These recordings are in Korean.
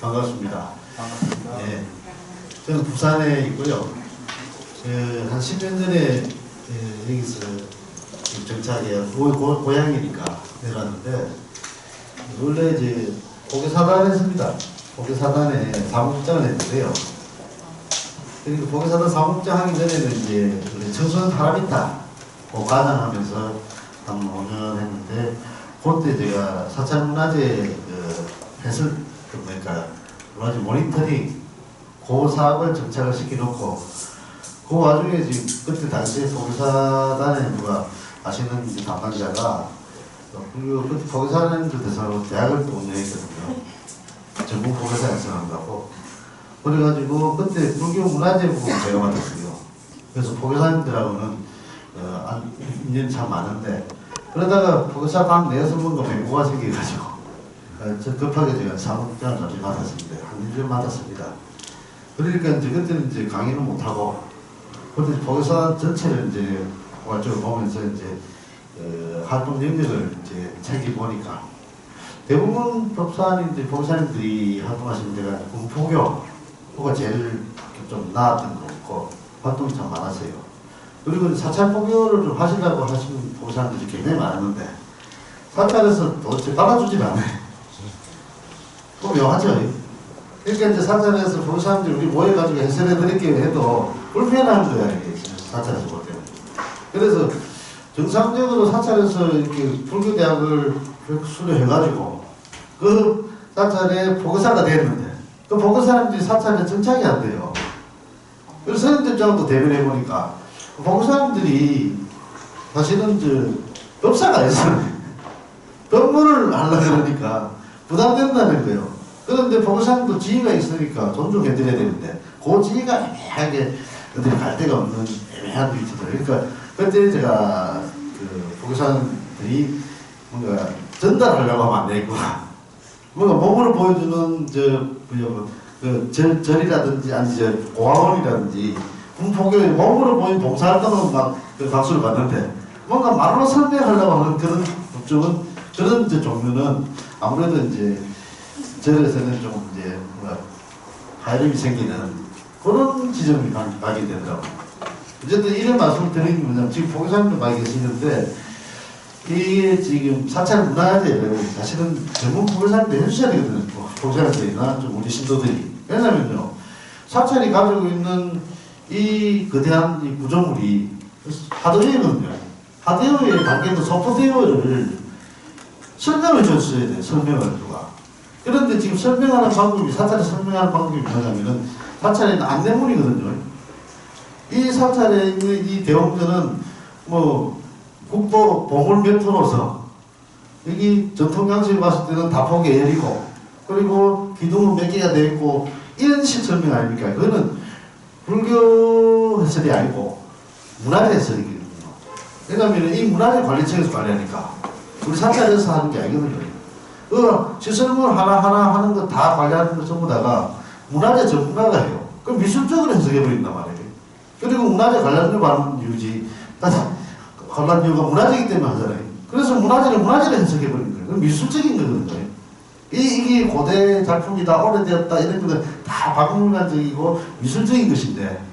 반갑습니다. 반갑습니다. 네, 저는 부산에 있고요. 한 10년 전에 여기서 정착해 고향이니까 내려왔는데, 원래 이제 고개사단에 했습니다. 고개사단에 사무국장을 했는데요. 그리고 고개사단 사무국장 하기 전에는 이제 청소년 사람이다 가장하면서 한 5년 했는데, 그때 제가 사찰문화재 해설 문화재 모니터링 그 사업을 정착을 시켜놓고, 그 와중에 지금 그때 당시에 고개사단에 누가 아시는 담당자가 그때 고개사단에 대해서 대학을 또 운영했거든요. 전국 고개사 양성한다고. 그래가지고 그때 불교 문화재 부분 제가 맡았어요. 그래서 고개사님들하고는 인연이 참 많은데, 그러다가 고개사 방 내에서 뭔가 맹고가 생겨가지고 저 급하게 제가 사무국장을 잠시 맡았습니다. 한 1년 맡았습니다. 그러니까 이제 그때는 이제 강의는 못하고, 그때 고개사 전체를 이제 포괄적으로 보면서 이제 활동 영역을 이제 챙겨보니까, 대부분 법사님들, 보살님들이 활동하시는 데가 군포교가 제일 좀 나았던 것 같고, 활동이 참 많았어요. 그리고 사찰포교를 좀 하시려고 하시는 보살님들이 굉장히 많았는데, 사찰에서 도대체 받아주질 않아요. 또 묘하죠. 그러니까 이제 사찰에서 보살님들 우리 모여가지고 해설해드릴게요 해도 불편한 거야, 이게 사찰에서 볼 때는. 그래서 정상적으로 사찰에서 이렇게 불교대학을 수료해가지고 그 사찰에 보고사가 됐는데, 그 보고사님들이 사찰에 정착이 안 돼요. 그래서 선임대장도 대변해보니까 보고사님들이 사실은 법사가 있어요. 법문을 하려고 그러니까 부담된다는 거예요. 그런데 보고사님도 지위가 있으니까 존중해드려야 되는데, 그 지위가 애매하게 어디 갈 데가 없는 애매한 위치들. 그러니까 그때 제가 보고사님들이 뭔가 전달하려고 하면 안 되겠구나. 뭔가 몸으로 보여주는 절이라든지 아니 고아원이라든지 군포교의 몸으로 보이는 봉사활동은 막 박수를 받는데, 뭔가 말로 설명하려고 하는 그런 법적은 그런 종류는 아무래도 이제 절에서는 좀 이제 뭔가 하이름이 생기는 그런 지점이 발견되더라고요. 어쨌든 이런 말씀을 드리는 게 뭐냐면, 지금 보고사님도 많이 계시는데, 이게 지금 사찰 문화재를 사실은 전문 보고사님들 해주셔야 되거든요. 보고사님들이나 좀 우리 신도들이. 왜냐면요, 사찰이 가지고 있는 이 거대한 이 구조물이 하드웨어거든요. 하드웨어에 담겨있는 소프트웨어를 설명을 줬어야 돼요. 설명을 누가. 그런데 지금 설명하는 방법이, 사찰에 설명하는 방법이 뭐냐면은 사찰에 있는 안내문이거든요. 이 사찰에 있는 이 대웅전은 뭐 국보 보물 몇 호로서 여기 전통 양식을 봤을 때는 다포개 열이고, 그리고 기둥은 몇 개가 되어 있고, 이런 식 설명 아닙니까? 그거는 불교 해설이 아니고 문화재 해설이거든요. 왜냐하면 이 문화재 관리청에서 관리하니까 우리 사찰에서 하는 게 아니거든요. 그 시설물 하나하나 하는 거 다 관리하는 거 전부 다가 문화재 전문가가 해요. 그럼 미술적으로 해석해버린단 말이에요. 그리고 문화재 관련 유지, 관련 이유가 문화재이기 때문에 하잖아요. 그래서 문화재를 해석해버리는 거예요. 그럼 미술적인 거거든요. 이게 고대 작품이다, 오래되었다, 이런 것들 다 박물관적이고 미술적인 것인데,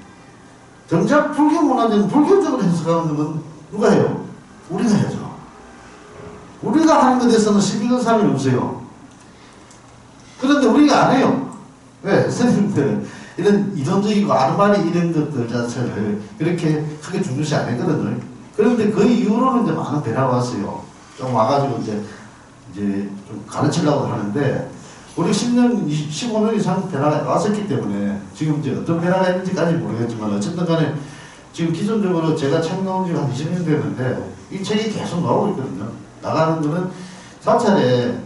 정작 불교 문화재는 불교적으로 해석하는 것은 누가 해요? 우리가 해야죠. 우리가 하는 것에 대해서는 시비 건 사람이 없어요. 그런데 우리가 안 해요. 왜? 선생님들 이런 이론적이고 아르마니 이런 것들 자체를 그렇게 크게 중요시 안 했거든요. 그런데 그 이후로는 이제 많은 변화가 왔어요. 좀 와가지고 이제 좀 가르치려고 하는데, 우리 10년, 15년 이상 변화가 왔었기 때문에 지금 이제 어떤 변화가 있는지까지 모르겠지만, 어쨌든 간에 지금 기존적으로 제가 책 나온 지가 한 20년 됐는데, 이 책이 계속 나오고 있거든요. 나가는 거는 사찰에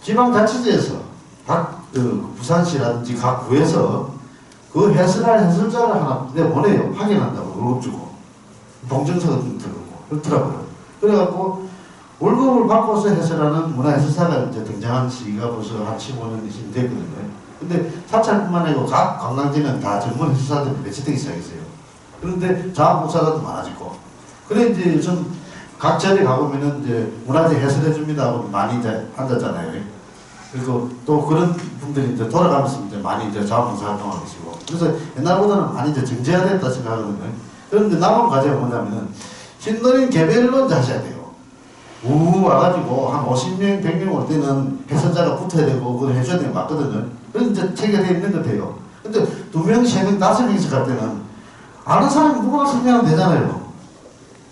지방자치제에서 각 부산시라든지 각 구에서 그 해설할 해설자를 하나 내보내요. 확인한다고 월급 주고 동정서가 좀 들어오고 그렇더라고요. 그래갖고 월급을 받고서 해설하는 문화해설사가 이제 등장한 시기가 벌써 한 15년 이상 됐거든요. 근데 사찰뿐만 아니고 각 관광지는 다 전문 해설사들이 배치되기 시작했어요. 그런데 자원봉사자도 많아지고, 그래 이제 요즘 각 절에 가보면은 이제 문화재 해설해줍니다 하고 많이 이제 앉았잖아요. 그리고 또 그런 분들이 이제 돌아가면서 이제 많이 이제 자원봉사 활동하고 계시고, 그래서 옛날보다는 많이 이제 정제화됐다 생각하거든요. 그런데 남은 과제가 뭐냐면은, 신도림 개별로 이제 하셔야 돼요. 와가지고 한 50명, 100명 올 때는 해설자가 붙어야 되고, 그걸 해줘야 되는 거 맞거든요. 그래서 이제 체계되어 있는 것 같아요. 근데 2명, 3명, 5명씩 갈 때는 아는 사람이 누구나 설명하면 되잖아요.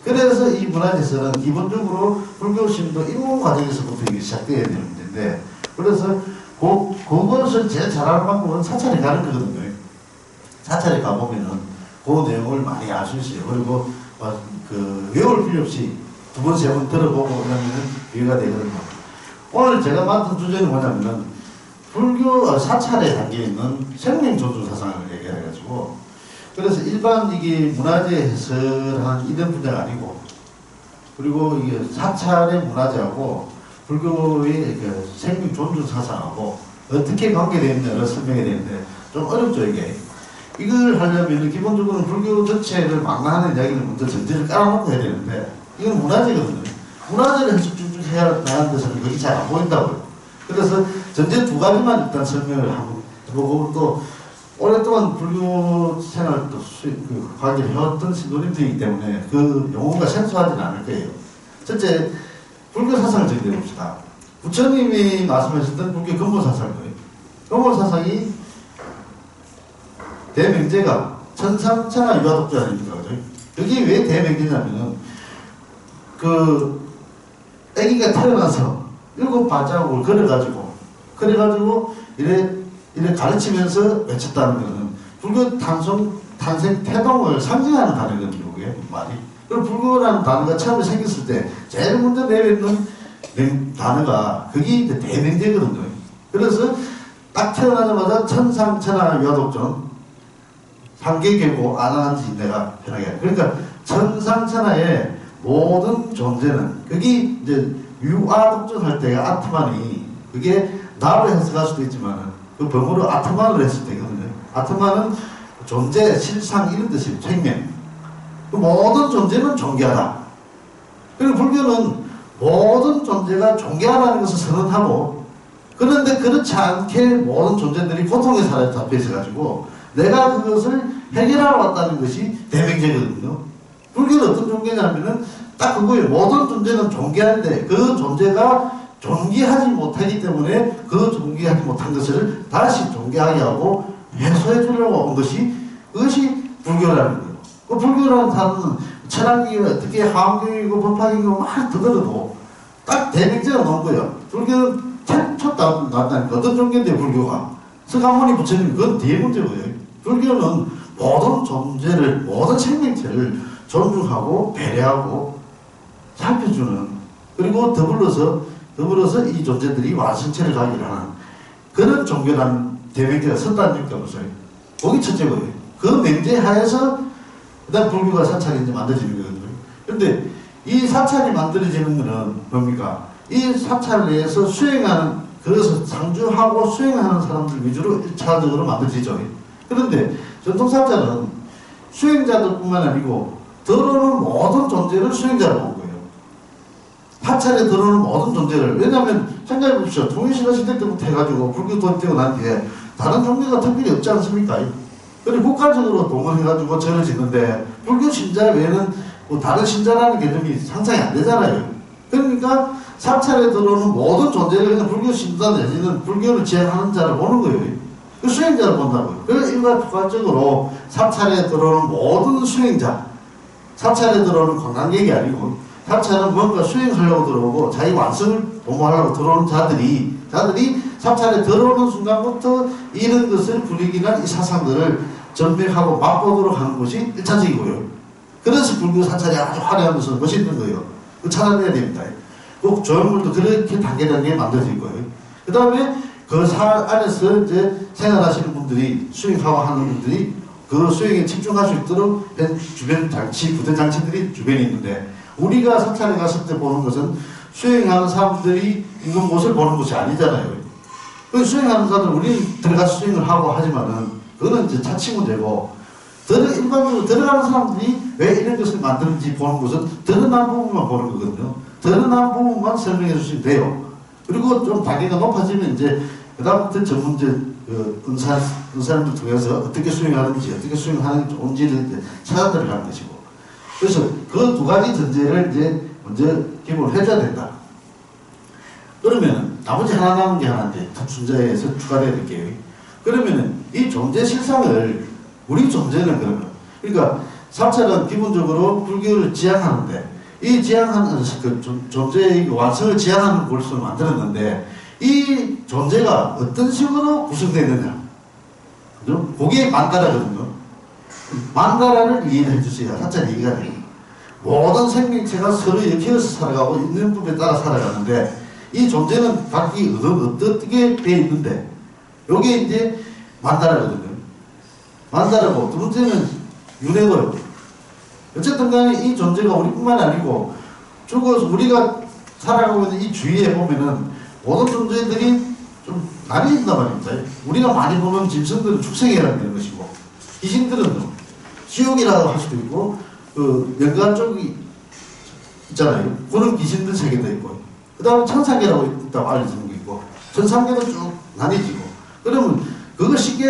그래서 이 문화재설은 기본적으로 불교심도 입문 과정에서부터 이게 시작되어야 되는 문제인데, 그래서 그것을 제일 잘하는 방법은 사찰에 가는 거거든요. 사찰에 가보면은 그 내용을 많이 알 수 있어요. 그리고 외울 필요 없이 2번, 3번 들어보고 그러면은 이해가 되거든요. 오늘 제가 맡은 주제는 뭐냐면은 불교 사찰에 담겨있는 생명존중 사상을 얘기해가지고, 그래서 일반 이게 문화재 해설한 이런 분야가 아니고, 그리고 이게 사찰의 문화재하고 불교의 생명존중 사상하고 어떻게 관계되어 있냐를 설명해야 되는데 좀 어렵죠 이게. 이걸 하려면 기본적으로 불교 전체를 망라하는 이야기를 먼저 전제를 깔아놓고 해야 되는데, 이건 문화재거든요. 문화재를 해석쭉쭉 해야 나가는 데서는 그게 잘 안 보인다고요. 그래서 전제 2가지만 일단 설명을 한번 해보고, 또 오랫동안 불교 생활 또 관계를 해왔던 신도림들이기 때문에 그 용어가 생소하지는 않을 거예요. 첫째, 불교 사상을 정리해 봅시다. 부처님이 말씀하셨던 불교 근본사상일 거예요. 근본사상이 대명제가 천상천하 유화독자 아닙니까? 여기 왜 대명제냐면은, 아기가 태어나서 7발자국을 그래가지고 이래 가르치면서 외쳤다는 것은 불교 탄생 태동을 상징하는 단어거든요, 그게 말이. 그리고 불교라는 단어가 처음에 생겼을 때 제일 먼저 내뱉는 단어가 그게 대명제거든요. 그래서 딱 태어나자마자 천상천하 유화독존 상계계고 안한지 내가 편하게. 그러니까 천상천하의 모든 존재는, 그게 이제 유아독존 할 때가 아트만이, 그게 나로 해석할 수도 있지만은 그 번호로 아트만을 했을 때거든요. 아트만은 존재, 실상 이런 뜻이에요. 생명. 그 모든 존재는 존귀하다. 그리고 불교는 모든 존재가 존귀하다는 것을 선언하고, 그런데 그렇지 않게 모든 존재들이 고통의 사례에 잡혀 있어가지고 내가 그것을 해결하러 왔다는 것이 대명제거든요. 불교는 어떤 존재냐면은 딱 그거예요. 모든 존재는 존귀한데 그 존재가 존귀하지 못하기 때문에 그 존귀하지 못한 것을 다시 존귀하게 하고 해소해 주려고 온 것이, 그것이 불교라는 거예요. 그 불교라는 단어는 철학이 어떻게 화엄경이고 법화경이고 막 더들어도 딱 대명제가 나온 거예요. 불교는 첫 나왔다니까. 어떤 종교인데 불교가. 서가모니 부처님, 그건 뒤에 문제고요. 불교는 모든 존재를, 모든 생명체를 존중하고 배려하고 살펴주는, 그리고 더불어서 이 존재들이 완성체를 가기를 하는 그런 종교라는 대명제가 섰다는 얘기가 없어요. 거기 첫째고요. 그 명제 하에서 그다음 불교가 사찰이 이제 만들어지는 거거든요. 그런데 이 사찰이 만들어지는 거는 뭡니까? 이 사찰 내에서 수행하는, 그래서 상주하고 수행하는 사람들 위주로 1차적으로 만들어지죠. 그런데 전통사찰은 수행자들뿐만 아니고 들어오는 모든 존재를 수행자로 본 거예요. 사찰에 들어오는 모든 존재를. 왜냐하면 생각해 보십시오. 통일신라 시대 때부터 해가지고 불교 도입되고 난 뒤에 다른 종교가 특별히 없지 않습니까? 그리고 국가적으로 동원해가지고 절을 짓는데 불교 신자 외에는 뭐 다른 신자라는 개념이 상상이 안 되잖아요. 그러니까 사찰에 들어오는 모든 존재를 그냥 불교 신자 내지는 불교를 지향하는 자를 보는 거예요. 그 수행자를 본다고요. 그래서 일과 부가적으로 사찰에 들어오는 모든 수행자, 사찰에 들어오는 관광객이 아니고, 사찰은 뭔가 수행하려고 들어오고 자기 완성을 도모하려고 들어오는 자들이 사찰에 들어오는 순간부터 이런 것을 불이익한 이 사상들을 전맥하고 맛보도록 하는 것이 1차적이고요. 그래서 불교 사찰이 아주 화려한 것은 멋있는 거예요. 그거 찾아내야 됩니다. 꼭 조형물도 그렇게 단계단계 만들어질 거예요. 그 다음에 그 안에서 이제 생활하시는 분들이, 수행하고 하는 분들이 그 수행에 집중할 수 있도록 주변 장치, 부대 장치들이 주변에 있는데, 우리가 사찰에 갔을 때 보는 것은 수행하는 사람들이 있는 곳을 보는 것이 아니잖아요. 그 수행하는 사람들, 우리는 들어가서 수행을 하고 하지만은, 그거는 이제 차치 문제고, 일반적으로 들어가는 사람들이 왜 이런 것을 만드는지 보는 것은 드러난 부분만 보는 거거든요. 드러난 부분만 설명해 주시면 돼요. 그리고 좀 단계가 높아지면 이제 그다음부터 전문제 은사님들 통해서 어떻게 수행하는지 어떻게 수행하는 게 좋은지를 이제 찾아 들어가는 것이고. 그래서 그 두 가지 전제를 이제 먼저 기본을 해줘야 된다. 그러면 나머지 하나 남은 게 하나인데 특순자에서 추가되어 있게요. 그러면은 이 존재 실상을 우리 존재는 그러니까 사찰은 기본적으로 불교를 지향하는데 이 지향하는 그 존재의 완성을 지향하는 곳으로 만들었는데 이 존재가 어떤 식으로 구성되느냐, 그죠? 그게 만다라거든요. 만다라를 이해해 주셔야 사찰이 이해가 돼요. 모든 생명체가 서로 엮여서 살아가고 있는 법에 따라 살아가는데 이 존재는 각기 어떻게 되어 있는데 요게 이제 만다라거든요. 만다라고 두 번째는 윤회고요. 어쨌든 간에 이 존재가 우리뿐만 아니고 죽어서 우리가 살아가고 있는 이 주위에 보면은 모든 존재들이 좀 나뉘어진단 말입니다. 우리가 많이 보면 짐승들은 축생이라는 것이고 귀신들은 지옥이라고 할 수도 있고 그 연간 쪽이 있잖아요. 그런 귀신들 세계도 있고 그 다음에 천상계라고 있다고 알려지는 게 있고 천상계도 쭉 나뉘어지고 그러면 그거 쉽게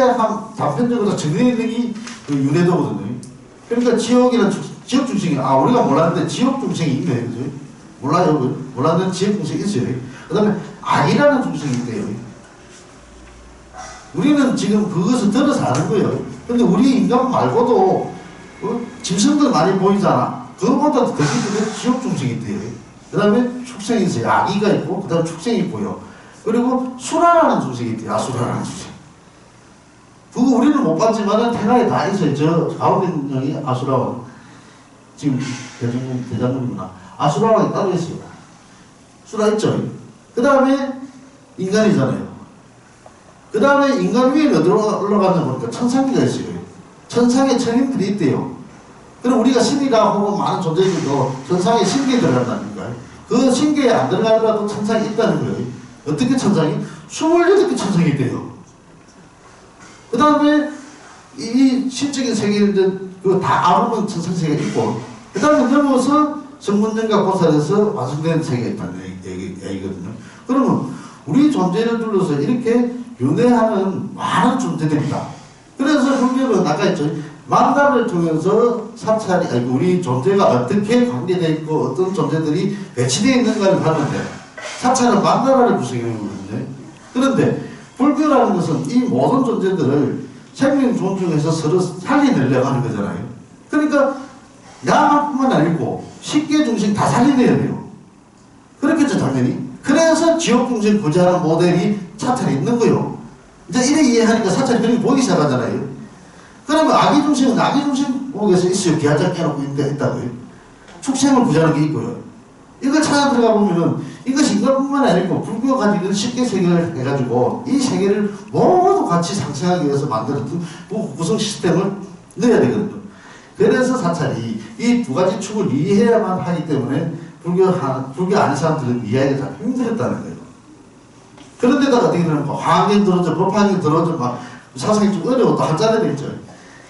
단편적으로 정리되는 게 그 윤회도거든요. 그러니까 지옥이라는 지옥 중생이 우리가 몰랐는데 지옥 중생이 있네, 그죠? 몰라요. 몰랐는데 지옥 중생이 있어요. 그 다음에 악이라는 중생이 있대요. 우리는 지금 그것을 들어서 아는 거예요. 근데 우리 인간 말고도 짐승들 많이 보이잖아. 그것보다 더 깊은 지옥 중생이 있대요. 그 다음에 축생이 있어요. 악이가 있고 그 다음에 축생이 있고요. 그리고 수라라는 중생이 있대요. 아수라라는 중생. 그거 우리는 못 봤지만은 태가에 다 있어요. 저 가운데 형이 아수라왕. 지금 대장님이구나. 아수라왕이 따로 있어요. 수라 있죠. 그 다음에 인간이잖아요. 그 다음에 인간 위에 어디로 올라가냐 보니까 천상계가 있어요. 천상에 천인들이 있대요. 그럼 우리가 신이라 혹은 많은 존재들도 천상에 신계에 들어간다니까. 그 신계에 안 들어가더라도 천상이 있다는 거예요. 어떻게 천상이? 28개 천상이 있대요. 그 다음에 이 신적인 세계를 그거 다 아무런 천상세계가 있고 그 다음에 넘어서 성문전과 고살에서 완성된 세계가 있다는 얘기거든요. 그러면 우리 존재를 둘러서 이렇게 윤회하는 많은 존재들이다. 그래서 불교는 아까 했죠. 만담을 통해서 사찰이 우리 존재가 어떻게 관계되어 있고 어떤 존재들이 배치되어 있는가를 봤는데 사찰은 만담을 구성해 거거든요. 그런데 불교라는 것은 이 모든 존재들을 생명 존중해서 서로 살려내려고 하는 거잖아요. 그러니까 야만뿐만 아니고 식계 중심 다 살려내야 돼요. 그렇겠죠, 당연히. 그래서 지옥 중심 구제하는 모델이 사찰에 있는 거예요. 이제 이래 이해하니까 사찰이 그렇게 보이기 시작하잖아요. 그러면 악의 중심은 악의 중심 목에서 있어요. 기하자 깨놓고 있다고요. 축생을 구제하는 게 있고요. 이걸 찾아 들어가 보면은 이것이 인간뿐만 아니고 불교가 가지고 쉽게 세계를 해가지고 이 세계를 모두 같이 상생하기 위해서 만들었던 구성 시스템을 넣어야 되거든요. 그래서 사찰이 이 두 가지 축을 이해해야만 하기 때문에 불교 아는 사람들은 이해하기가 참 힘들었다는 거예요. 그런데다가 어떻게 되는 거 화학이 들어져, 법학이 들어져, 막 사상이 좀 어려워 또 한자들이 있죠.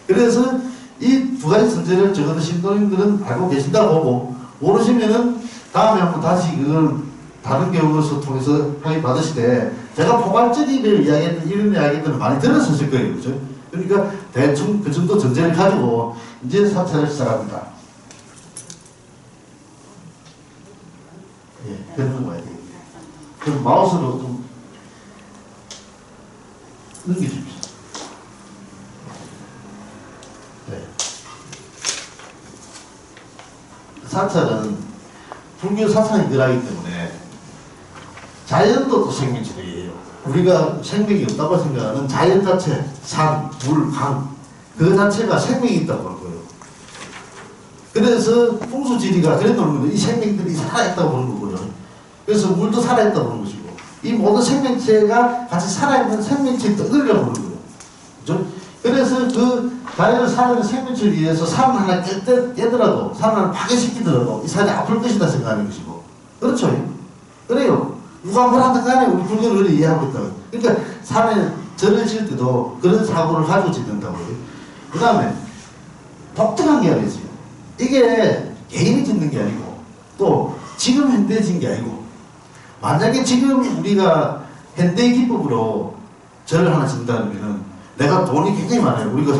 그래서 이 두 가지 선제를 적어도 신도님들은 알고 계신다고 보고 모르시면은 다음에 한번 다시 그걸 다른 교육을 통해서 강의 받으시되 제가 포괄적인 이야기했던 이런 이야기들을 많이 들었을 거예요. 그죠? 그러니까 대충 그 정도 전제를 가지고 이제 사찰을 시작합니다. 예, 그런 거야. 그럼 마우스로 좀 넘겨주십시오. 네. 사찰은 불교 사상이 들어가기 때문에 자연도 또 생명체들이에요. 우리가 생명이 없다고 생각하는 자연 자체, 산, 물, 강, 그 자체가 생명이 있다고 할 거예요. 그래서 풍수지리가 그래도 이 생명들이 살아있다고 보는 거고요. 그래서 물도 살아있다고 보는 것이고, 이 모든 생명체가 같이 살아있는 생명체의 덩어리라고 보는 거예요. 그죠? 그래서 그 자연을 살아있는 생명체를 위해서 산 하나 깨더라도, 산 하나 파괴시키더라도 이 산이 아플 것이다 생각하는 것이고. 그렇죠? 그래요. 누가 뭘 하든 간에 우리 불교를 그렇게 이해하고 있다고. 그러니까 산에 절을 지을 때도 그런 사고를 가지고 짓는다고요. 그 다음에 독특한 게 하나 있어요. 이게 개인이 짓는 게 아니고 또 지금 현대 짓는 게 아니고 만약에 지금 우리가 현대 기법으로 절을 하나 진다면은 내가 돈이 굉장히 많아요. 우리가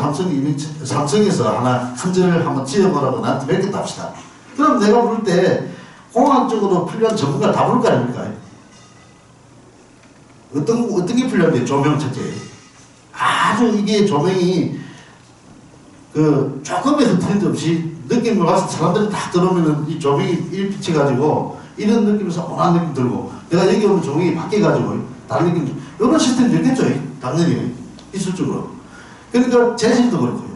삼성에서 한 절을 한번 지어보라고 나한테 맡겼다 합시다. 그럼 내가 볼 때 공학적으로 필요한 전문가 다 볼 거 아닙니까? 어떤 게 필요한데? 조명 첫째. 아주 이게 조명이 조금의 흐트림도 없이 느낌을 와서 사람들이 다 들어오면은 이 조명이 일 비쳐가지고 이런 느낌에서 온한 느낌 들고 내가 여기 오면 조명이 바뀌어가지고 다른 느낌, 이런 시스템이 있겠죠. 당연히 기술적으로. 그러니까 재질도 그렇고요.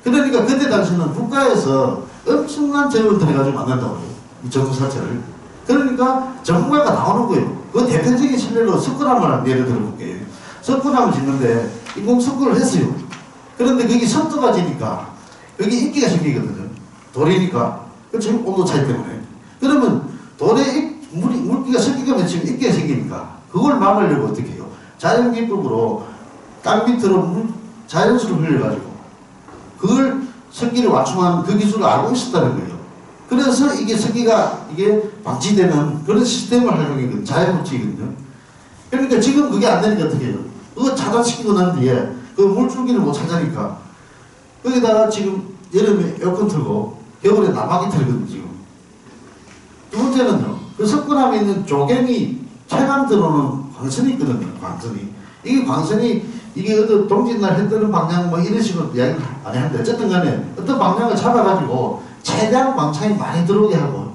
그러니까 그때 당시는 국가에서 엄청난 재원을 들여가지고 만든다고요. 이 전투사체를. 그러니까 전문가가 나오는 거예요. 그 대표적인 실례로 석굴암을 예를 들어볼게요. 석굴암을 짓는데 인공 석굴을 했어요. 그런데 거기 석도가 지니까 여기 입기가 생기거든요. 돌이니까. 지금 온도 차이 때문에. 그러면 돌에 물기가 섞이가 맺히면 입기가 생기니까 그걸 막으려고 어떻게 해요? 자연기법으로 땅 밑으로 자연수를 흘려가지고 그걸 석기를 완충하는 그 기술을 알고 있었다는 거예요. 그래서 이게 석기가 방치되는 그런 시스템을 활용했거든요. 자연물질이거든요. 그러니까 지금 그게 안 되니까 어떻게 해요? 그거 차단시키고 난 뒤에 그 물줄기를 못 찾으니까 거기다가 지금 여름에 에어컨 틀고 겨울에 난방기 틀거든요. 지금. 두 번째는요. 그 석굴암에 있는 조경이 최강 들어오는 광선이 있거든요. 광선이. 이게 광선이 어떤 동짓날 해 뜨는 방향 뭐 이런 식으로 이야기를 안 하는데 어쨌든 간에 어떤 방향을 잡아가지고 최대한 광창이 많이 들어오게 하고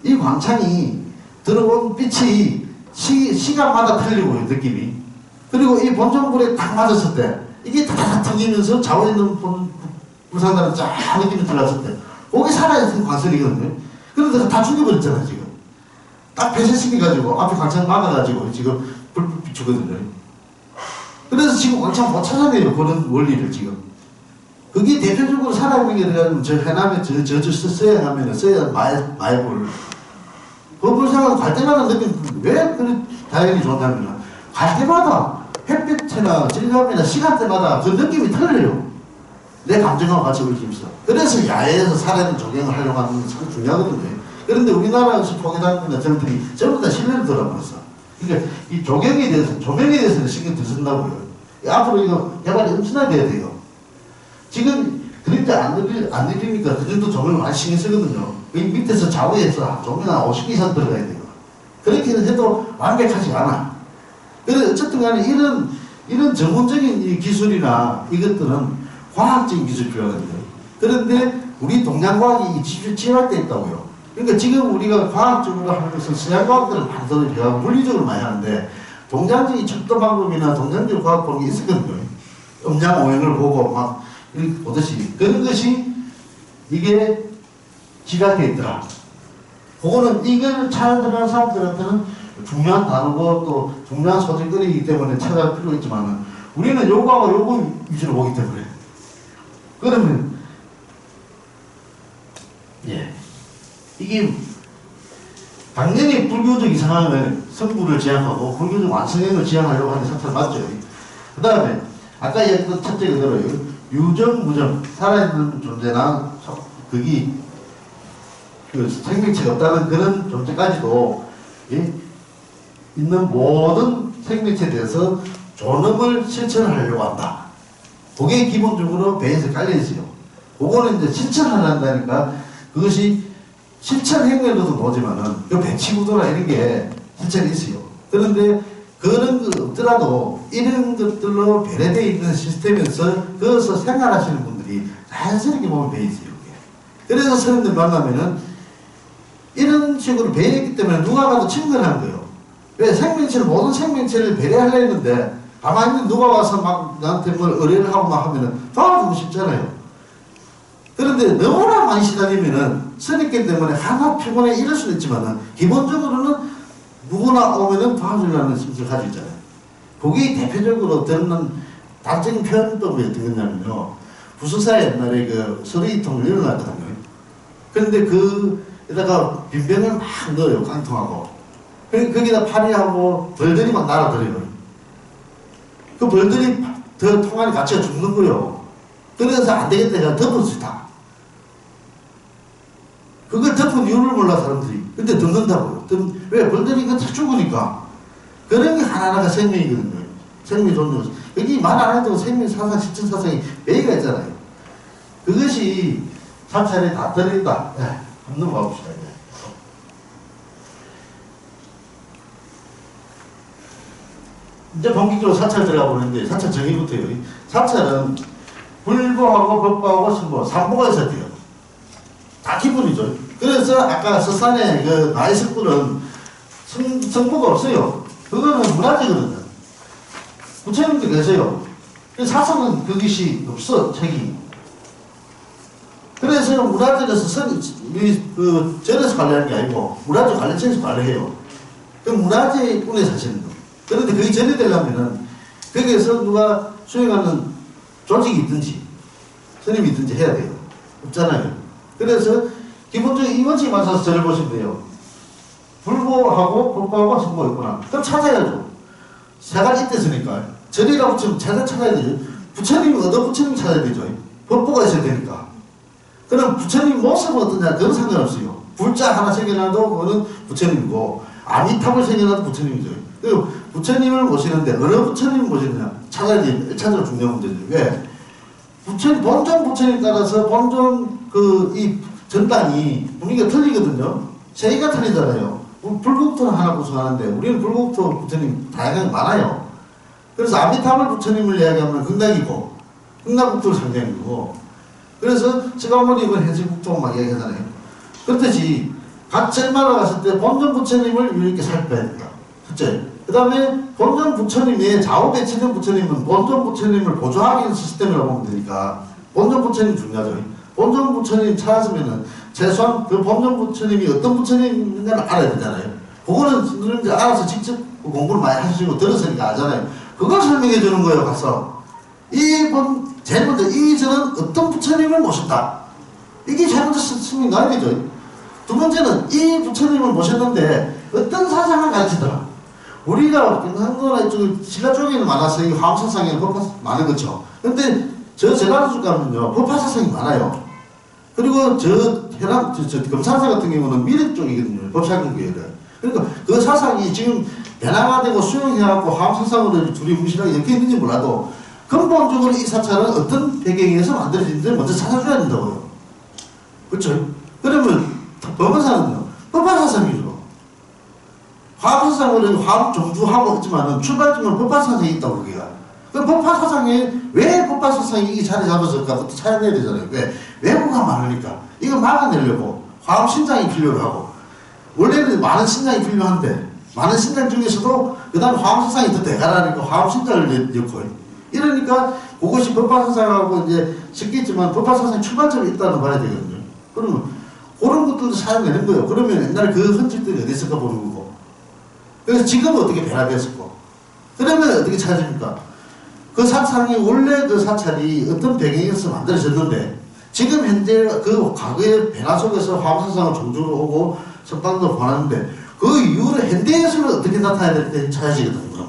이 광창이 들어온 빛이 시간마다 틀리고요. 느낌이. 그리고 이 본전불에 딱 맞았을 때 이게 다 터지면서 좌우에 있는 불상단은 쫙 느낌이 들어갔을 때 거기 살아있는 광선이거든요. 그런데 다 죽여버렸잖아요. 지금. 딱 배쇄시켜가지고 앞에 광창 막아가지고 지금 불 비추거든요. 그래서 지금 광창 못 찾아내요. 그런 원리를 지금. 그게 대표적으로 살아있는 게 들어가면 저 해남에 서해안 가면은 서해안 마애불 그불상을 갈 때마다 느끼는 왜 그런 다행히 좋냐면은 갈 때마다 햇빛이나 질감이나 시간대마다 그 느낌이 틀려요. 내 감정하고 같이 얽히면서. 그래서 야외에서 살아있는 조경을 하려고 하는 게 참 중요하거든요. 그런데 우리나라에서 포개당이나 저들이 전부 다 신뢰를 들어버렸어. 그러니까 이 조명에 대해서는 신경 더 쓴다고요. 앞으로 이거 개발이 엄청나게 돼야 돼요. 지금 그림자 안 내리니까 그 정도 조명을 많이 신경 쓰거든요. 이 밑에서 좌우에서 조명 한 50개 이상 들어가야 돼요. 그렇게는 해도 완벽하지 않아. 그래서 어쨌든 간에 이런 전문적인 이 기술이나 이것들은 과학적인 기술이 필요하거든요. 그런데 우리 동양과학이 이 기술이 취약돼 있다고요. 그러니까 지금 우리가 과학적으로 하는 것은 서양과학들을 많이 배우고 물리적으로 많이 하는데 동양적인 척도 방법이나 동양적 과학 보는 게 있었거든요. 음양 오행을 보고 막 이렇게 보듯이 그런 것이 이게 지각되어 있더라. 그거는 이걸 찾아들어가는 사람들한테는 중요한 단어고 또 중요한 소질거리이기 때문에 찾아갈 필요가 있지만 우리는 요거하고 요거 위주로 보기 때문에 그러면 이게 당연히 불교적 이상함을 성부를 지향하고 불교적 완성형을 지향하려고 하는 사태는 맞죠. 그 다음에 아까 얘기했던 첫째 그대로요. 유정, 무정 살아있는 존재나 그게 그 생명체가 없다는 그런 존재까지도 있는 모든 생명체에 대해서 존엄을 실천하려고 한다. 그게 기본적으로 배에서 깔려있어요. 그거는 이제 실천을 한다니까 그것이 실천 행위로도 나오지만은 그 배치구도나 이런 게 실천이 있어요. 그런데 그런 거 없더라도 이런 것들로 배려되어 있는 시스템에서 거기서 생활하시는 분들이 자연스럽게 보면 배에 있어요. 그래서 사람들 만나면은 이런 식으로 배려했기 때문에 누가 봐도 친근한 거예요. 왜 모든 생명체를 배려하려 했는데 가만히 누가 와서 막 나한테 뭘 의뢰를 하고 막 하면은 도와주고 싶잖아요. 그런데 너무나 많이 시달리면은 선입견 때문에 하나 피곤해 이럴 수는 있지만은 기본적으로는 누구나 오면은 도와주려는 심리를 가지고 있잖아요. 그게 대표적으로 드는 단적인 표현법이 어떤 거냐면요. 부수사에 옛날에 그 서리통을 열어놨거든요. 그런데 그에다가 빈병을 막 넣어요. 깡통하고. 거기다 파리하고 벌들이 막 날아들어요. 그 벌들이 더 통안에 갇혀 죽는 거예요. 그래서 안 되겠다. 내가 덮어주다. 그걸 덮은 이유를 몰라, 사람들이. 근데 듣는다고요. 왜? 벌들이 이거 다 죽으니까. 그런 게 하나하나가 생명이거든요. 생명이 존재. 여기 말 안 해도 생명 사상, 실천 사상이 매개가 있잖아요. 그것이 사찰에 다 들어있다. 네, 한번 넘어가 봅시다. 이제 본격적으로 사찰 들어가 보는데, 사찰 정의부터요. 사찰은 불보하고 법보하고 선보, 삼보가 있어야 돼요. 다 기본이죠. 그래서 아까 서산에 그 나이석불은 성보가 없어요. 그거는 문화재거든요. 부처님도 계세요. 사상은 그것이 없어, 책이. 그래서 문화재에서 그 절에서 관리하는 게 아니고 문화재 관리청에서 관리해요. 그 문화재 뿐에 사시는 거. 그런데 그게 전해되려면은 거기에서 누가 수행하는 조직이 있든지 스님이 있든지 해야 돼요. 없잖아요. 그래서 기본적으로 이 원칙에 맞춰서 절을 보시면 돼요. 불보하고 법보하고 선보가 있구나. 그럼 찾아야죠. 세 가지 있댔으니까. 절이라고 치면 찾아야 되죠. 부처님이 어떤 부처님 찾아야 되죠. 법보가 있어야 되니까. 그럼 부처님 모습은 어떠냐? 그건 상관없어요. 불자 하나 생겨나도 그거는 부처님이고, 아미탑을 생겨나도 부처님이죠. 그리고 부처님을 모시는데 어느 부처님을 모시느냐? 찾아야 돼요. 1차적으로 중요한 문제죠. 왜? 부처님, 본존 부처님 따라서 본존 이 전당이 분위기가 틀리거든요. 세계가 틀리잖아요. 불국토는 하나 구성하는데 우리는 불국토 부처님 다양하게 많아요. 그래서 아미타불 부처님을 이야기하면 극락이고 극락국토를 상징이고, 그래서 지가모니 이건 해지국토 막 이야기하잖아요. 그렇듯이 각 절마다 갔을 때 본존 부처님을 이렇게 살펴야 된다. 첫째. 그 다음에 본존 부처님의 좌우 배치된 부처님은 본존 부처님을 보조하기 위한 시스템이라고 보면 되니까 본존 부처님 중요하죠. 본존 부처님 찾았으면은 최소한 그 본존 부처님이 어떤 부처님인가를 알아야 되잖아요. 그거는 이제 알아서 직접 공부를 많이 하시고 들었으니까 알잖아요. 그걸 설명해 주는 거예요, 가서. 제일 먼저 이 절은 어떤 부처님을 모셨다. 이게 제일 먼저 스승이 나야 되죠. 두 번째는 이 부처님을 모셨는데 어떤 사상을 가르치더라. 우리가 경상도나 이쪽 신라 쪽에는 많아서 이 화엄사상에는 법화 많은 거죠. 근데 저 전라도 쪽 가면요 법화사상이 많아요. 그리고 저 금산사 같은 경우는 미륵 쪽이거든요. 법사경계를. 그러니까 그 사상이 지금 변화되고 수용해갖고 화엄사상으로 둘이 무신하게 엮여 있는지 몰라도 근본적으로 이 사찰은 어떤 배경에서 만들어진지 먼저 찾아줘야 된다고요. 그렇죠? 그러면 법원사는요 법화사상이죠. 화엄사상으로 화엄 종주하고 있지만은 출발점은 법화사상이 있다고 우리가. 그 법화사상에 왜 법화사상이 이 자리 잡았을까? 그것도 찾아내야 되잖아요. 왜? 외부가 많으니까. 이거 막아내려고 화엄 신장이 필요로 하고, 원래는 많은 신장이 필요한데 많은 신장 중에서도 그 다음 화엄사상이 더 대가라니까 화엄 신장을 넣고, 이러니까 그것이 법화사상하고 이제 섞이지만 법화사상이 출발점이 있다는 말이 되거든요. 그러면 그런 것들도 사용되는 거예요. 그러면 옛날에 그 흔적들이 어디 있을까 보는 거고. 그래서 지금은 어떻게 변화되었고, 그러면 어떻게 찾아집니까? 그 사상이 원래 그 사찰이 어떤 배경에서 만들어졌는데 지금 현재 그 과거의 변화 속에서 화엄사상을 종주로 오고 석방도 보았는데 그 이후로 현대에서는 어떻게 나타나야 될지 찾아지거든요.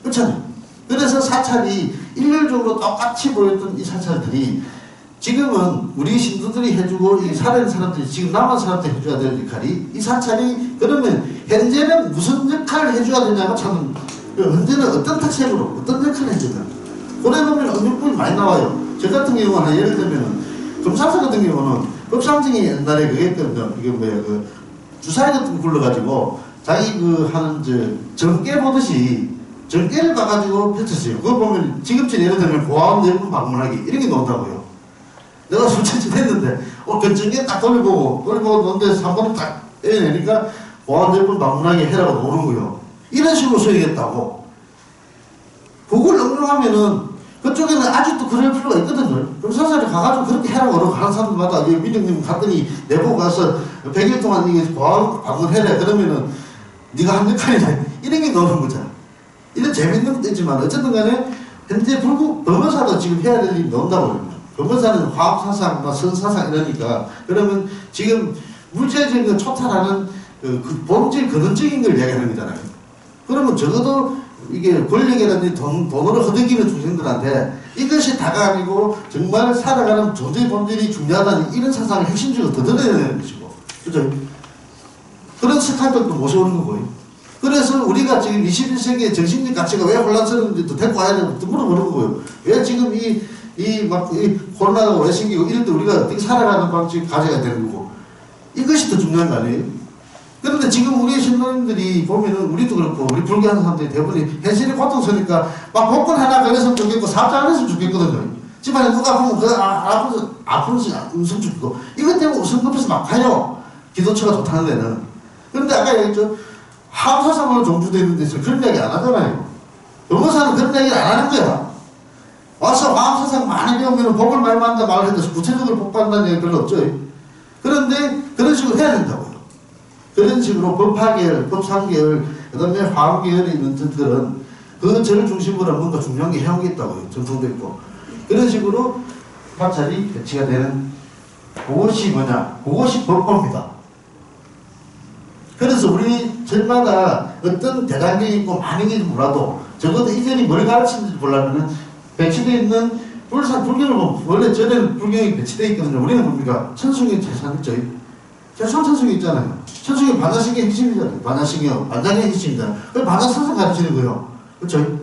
그렇잖아요. 그래서 사찰이 일률적으로 똑같이 보였던 이 사찰들이 지금은 우리 신도들이 해주고 이 살아있는 사람들이 지금 남은 사람들이 해줘야 될 역할이, 이 사찰이 그러면 현재는 무슨 역할을 해줘야 되냐가 참, 현재는 어떤 특색으로 어떤 역할을 해주냐, 그래 보면 언급분이 많이 나와요. 저 같은 경우는 예를 들면 금산사 같은 경우는 법상증이 옛날에 그게 했거든요. 이게 뭐야, 그 주사위 같은 거 굴러가지고 자기 그 하는 정깨 보듯이 정깨를 가가지고 펼쳤어요. 그거 보면 지금처럼 예를 들면 고아원 예쁜 방문하기 이런 게 나온다고요. 내가 술잔치 했는데 견정깨 딱 돌려보고 놓는데 3번을 딱 떼내니까 고아원 예쁜 방문하기 해라고 노는 거요. 이런 식으로 수행했다고. 그걸 응용하면은 그쪽에는 아직도 그럴 필요가 있거든요. 그럼 사찰에 가가지고 그렇게 해라고 그러고 가는 사람들마다 민정님 갔더니 내보고 가서 100일 동안 이게 고아원 방문해라 그러면은 네가 한 역할이다. 이런 게 나오는 거잖아. 이런 재밌는 것도 있지만 어쨌든 간에 현재 법원사도 지금 해야 될 일이 나온다고 그러면 법원사는 화합사상, 선사상 이러니까 그러면 지금 물질적인 걸 초탈하는 그 본질 근원적인 걸 이야기하는 거잖아요. 그러면 적어도 이게 권력이라든지 돈으로 허덕이는 중생들한테 이것이 다가 아니고 정말 살아가는 존재 본질이 중요하다는 이런 사상을 핵심적으로 더 드러내야 되는 것이고, 그죠? 그런 스타일들도 모셔오는 거고요. 그래서 우리가 지금 21세기의 정신적 가치가 왜 혼란스러운지 또 데리고 와야 되고 또 물어보는 거고요. 왜 지금 이 코로나가 왜 생기고 이럴 때 우리가 어떻게 살아가는 방식 가져야 되는 거고. 이것이 더 중요한 거 아니에요? 그런데 지금 우리 신도님들이 보면은 우리도 그렇고 우리 불교하는 사람들이 대부분이 현실이 고통스러우니까 막 복권 하나 걸렸으면 좋겠고 사업자 안 했으면 좋겠거든요. 집안에 누가 보면 그 아프면서 웃음 죽고 이것 때문에 웃음 급해서 막 가요. 기도처가 좋다는 데는. 그런데 아까 얘기했죠. 하사상으로 종주되어 있는 데서 그런 이야기 안 하잖아요. 변호사는 그런 이야기를 안 하는 거야. 와서 마음사상 많이 배우면 복을 많이 받는다 말을 해도 구체적으로 복 받는다는 얘기 별로 없죠. 그런데 그런 식으로 해야 된다고요. 그런 식으로 법화계열, 법상계열, 그 다음에 화음계열에 있는 것들은 그 절 중심으로 뭔가 중요한 게 해온 게 있다고요. 전통도 있고. 그런 식으로 화찰이 배치가 되는 그것이 뭐냐? 그것이 법보입니다. 그래서 우리 절마다 어떤 대단경이 있고 많은지 몰라도 적어도 이 절이 뭘 가르치는지 몰라면 배치되어 있는 불교를 보면 원래 절에는 불경이 배치되어 있거든요. 우리는 뭡니까? 천승의 재산이죠. 재산 천승이 있잖아요. 천승이 반야신경의 핵심이잖아요. 반야신경, 반장의 핵심이잖아요. 그걸 반야선생 가르치는 거예요. 그렇죠?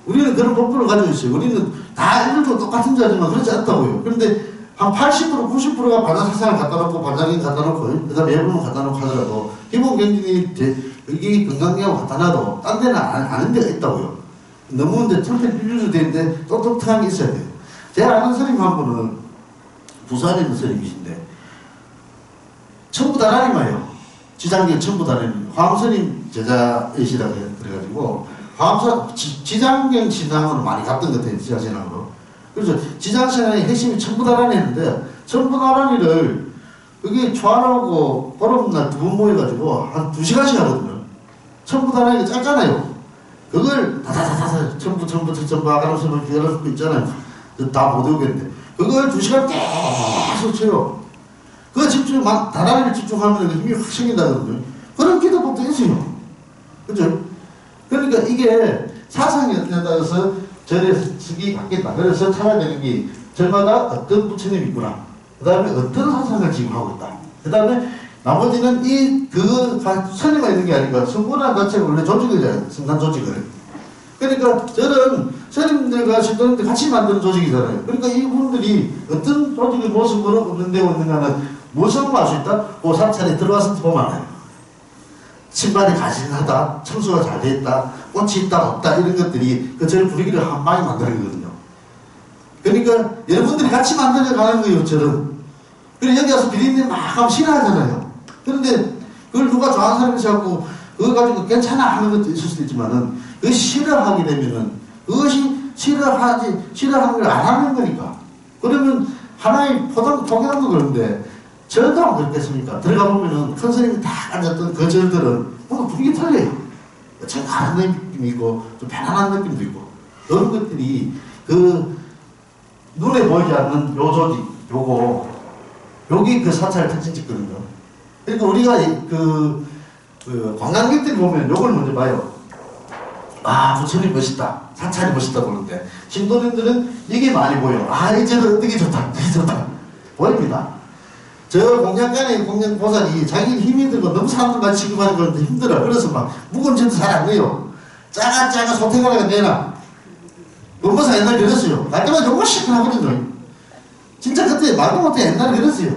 우리는 그런 법부를 가지고 있어요. 우리는 다 일들도 똑같은 자지만 그렇지 않다고요. 그런데 한 80%, 90%가 반야사상을 갖다 놓고 반장경 갖다 놓고 그 다음에 예불문 갖다 놓고 하더라도 기본 경진이 여기 건강경하고 갖다 놔도 딴 데는 아는 데가 있다고요. 너무 이제 템플 비주얼로 되는데 똑똑한 게 있어야 돼요. 제가 아는 스님 한 분은 부산에 있는 스님이신데 전부 다라니마요. 지장경 전부 다라님. 화엄스님 제자이시라고 그래가지고 지장경 신앙으로 많이 갔던 것 같아요. 지장신앙으로. 그래서 지장신앙의 핵심이 천부다란이 했는데 천부다란이를 그게 초안하고 보름날 2번 모여가지고 한 2시간씩 하거든요. 천부다란이가 짧잖아요. 그걸 다다다다다 전부 아가람스러운 기다릴 수도 있잖아요. 다 못 외우겠는데 그걸 2시간 계속 쳐요. 그거 집중 다다리를 집중하면 힘이 확 생긴다거든요. 그런 기도법도 있어요. 그죠? 그러니까 이게 사상이 어떻다 해서 절에 쓰기 바뀐다. 그래서 찾아야 되는 게 절마다 어떤 부처님이 있구나. 그 다음에 어떤 사상을 지금 하고 있다. 그 다음에 나머지는 선의가 있는 게 아니고 성군한 자체가 원래 조직이잖아요. 성단 조직을. 그러니까 절은 스님들과 신도님들 같이 만드는 조직이잖아요. 그러니까 이분들이 어떤 조직의 모습으로 운영되고 있는가는 무엇을 알 수 있다? 그 사찰에 들어가서 보면 알아요. 신발이 가신하다, 청소가 잘 돼 있다, 꽃이 있다, 없다, 이런 것들이 그 절 분위기를 한 방에 만드는 거거든요. 그러니까 여러분들이 같이 만들어가는 거예요, 절은. 그리고 여기 와서 비리님 막 하면 싫어하잖아요. 그런데 그걸 누가 좋아하는 사람이 있어갖고 그거 가지고 괜찮아 하는 것도 있을 수도 있지만은 그것이 싫어하게 되면은 그것이 싫어하는 걸 안 하는 거니까. 그러면 하나의 포기하는 그런데 절도 안 그렇겠습니까? 들어가 보면은 큰 스님이 다 앉았던 그 절들은 뭔가 분위기 틀려요. 좀 다른 느낌이 있고 좀 편안한 느낌도 있고 그런 것들이 그 눈에 보이지 않는 요 조직 여기 그 사찰 특징 찍거든요. 그러니까 우리가 관광객들이 보면 요걸 먼저 봐요. 아, 부처님 멋있다. 사찰이 멋있다 보는데 신도님들은 이게 많이 보여. 아, 이 절은 어떻게 좋다. 되게 좋다. 보입니다. 저 공양간의 공양보살이 자기 힘이 들고 너무 사람들만 취급하는 건데 힘들어. 그래서 막 묵은 절도 잘 안 돼요. 작아 소태가라가 내나. 원보살 옛날에 그랬어요. 날 때마다 너무 시큰하거든요. 진짜 그때 말도 못해 옛날에 그랬어요.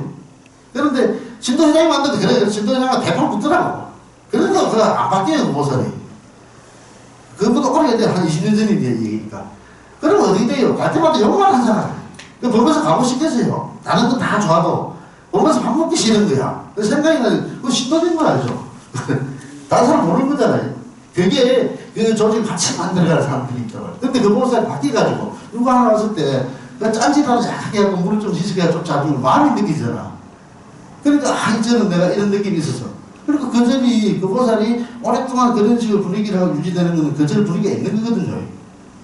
그런데 신도회장이 만들어도 그래. 신도회장은 대판 붙더라고. 그러니까 그거 안 바뀌어요, 그 보살이. 그것보다 오래됐는데 한 20년 전인 얘기니까. 그러면 어떻게 돼요? 갈 때마다 욕만 하잖아. 그 법에서 가고 싶겠어요. 다른 거 다 좋아도. 보면서 밥 먹기 싫은 거야. 생각이 나요. 그거 신도된 거 알죠? 다른 사람 모르는 거잖아요. 그게 그 조직을 같이 만들어가는 사람들이 있더라고요. 근데 그 보살이 바뀌어가지고 누가 하나 왔을 때 그 짠짓하고 약하게 하고 물을 좀 씻어야 좀 잡으면 마음이 느끼잖아. 그러니까 이제는 내가 이런 느낌이 있어서. 그리고 그 절이 그 보살이 오랫동안 그런 식으로 분위기를 하고 유지되는 거는 그 절 분위기가 있는 거거든요.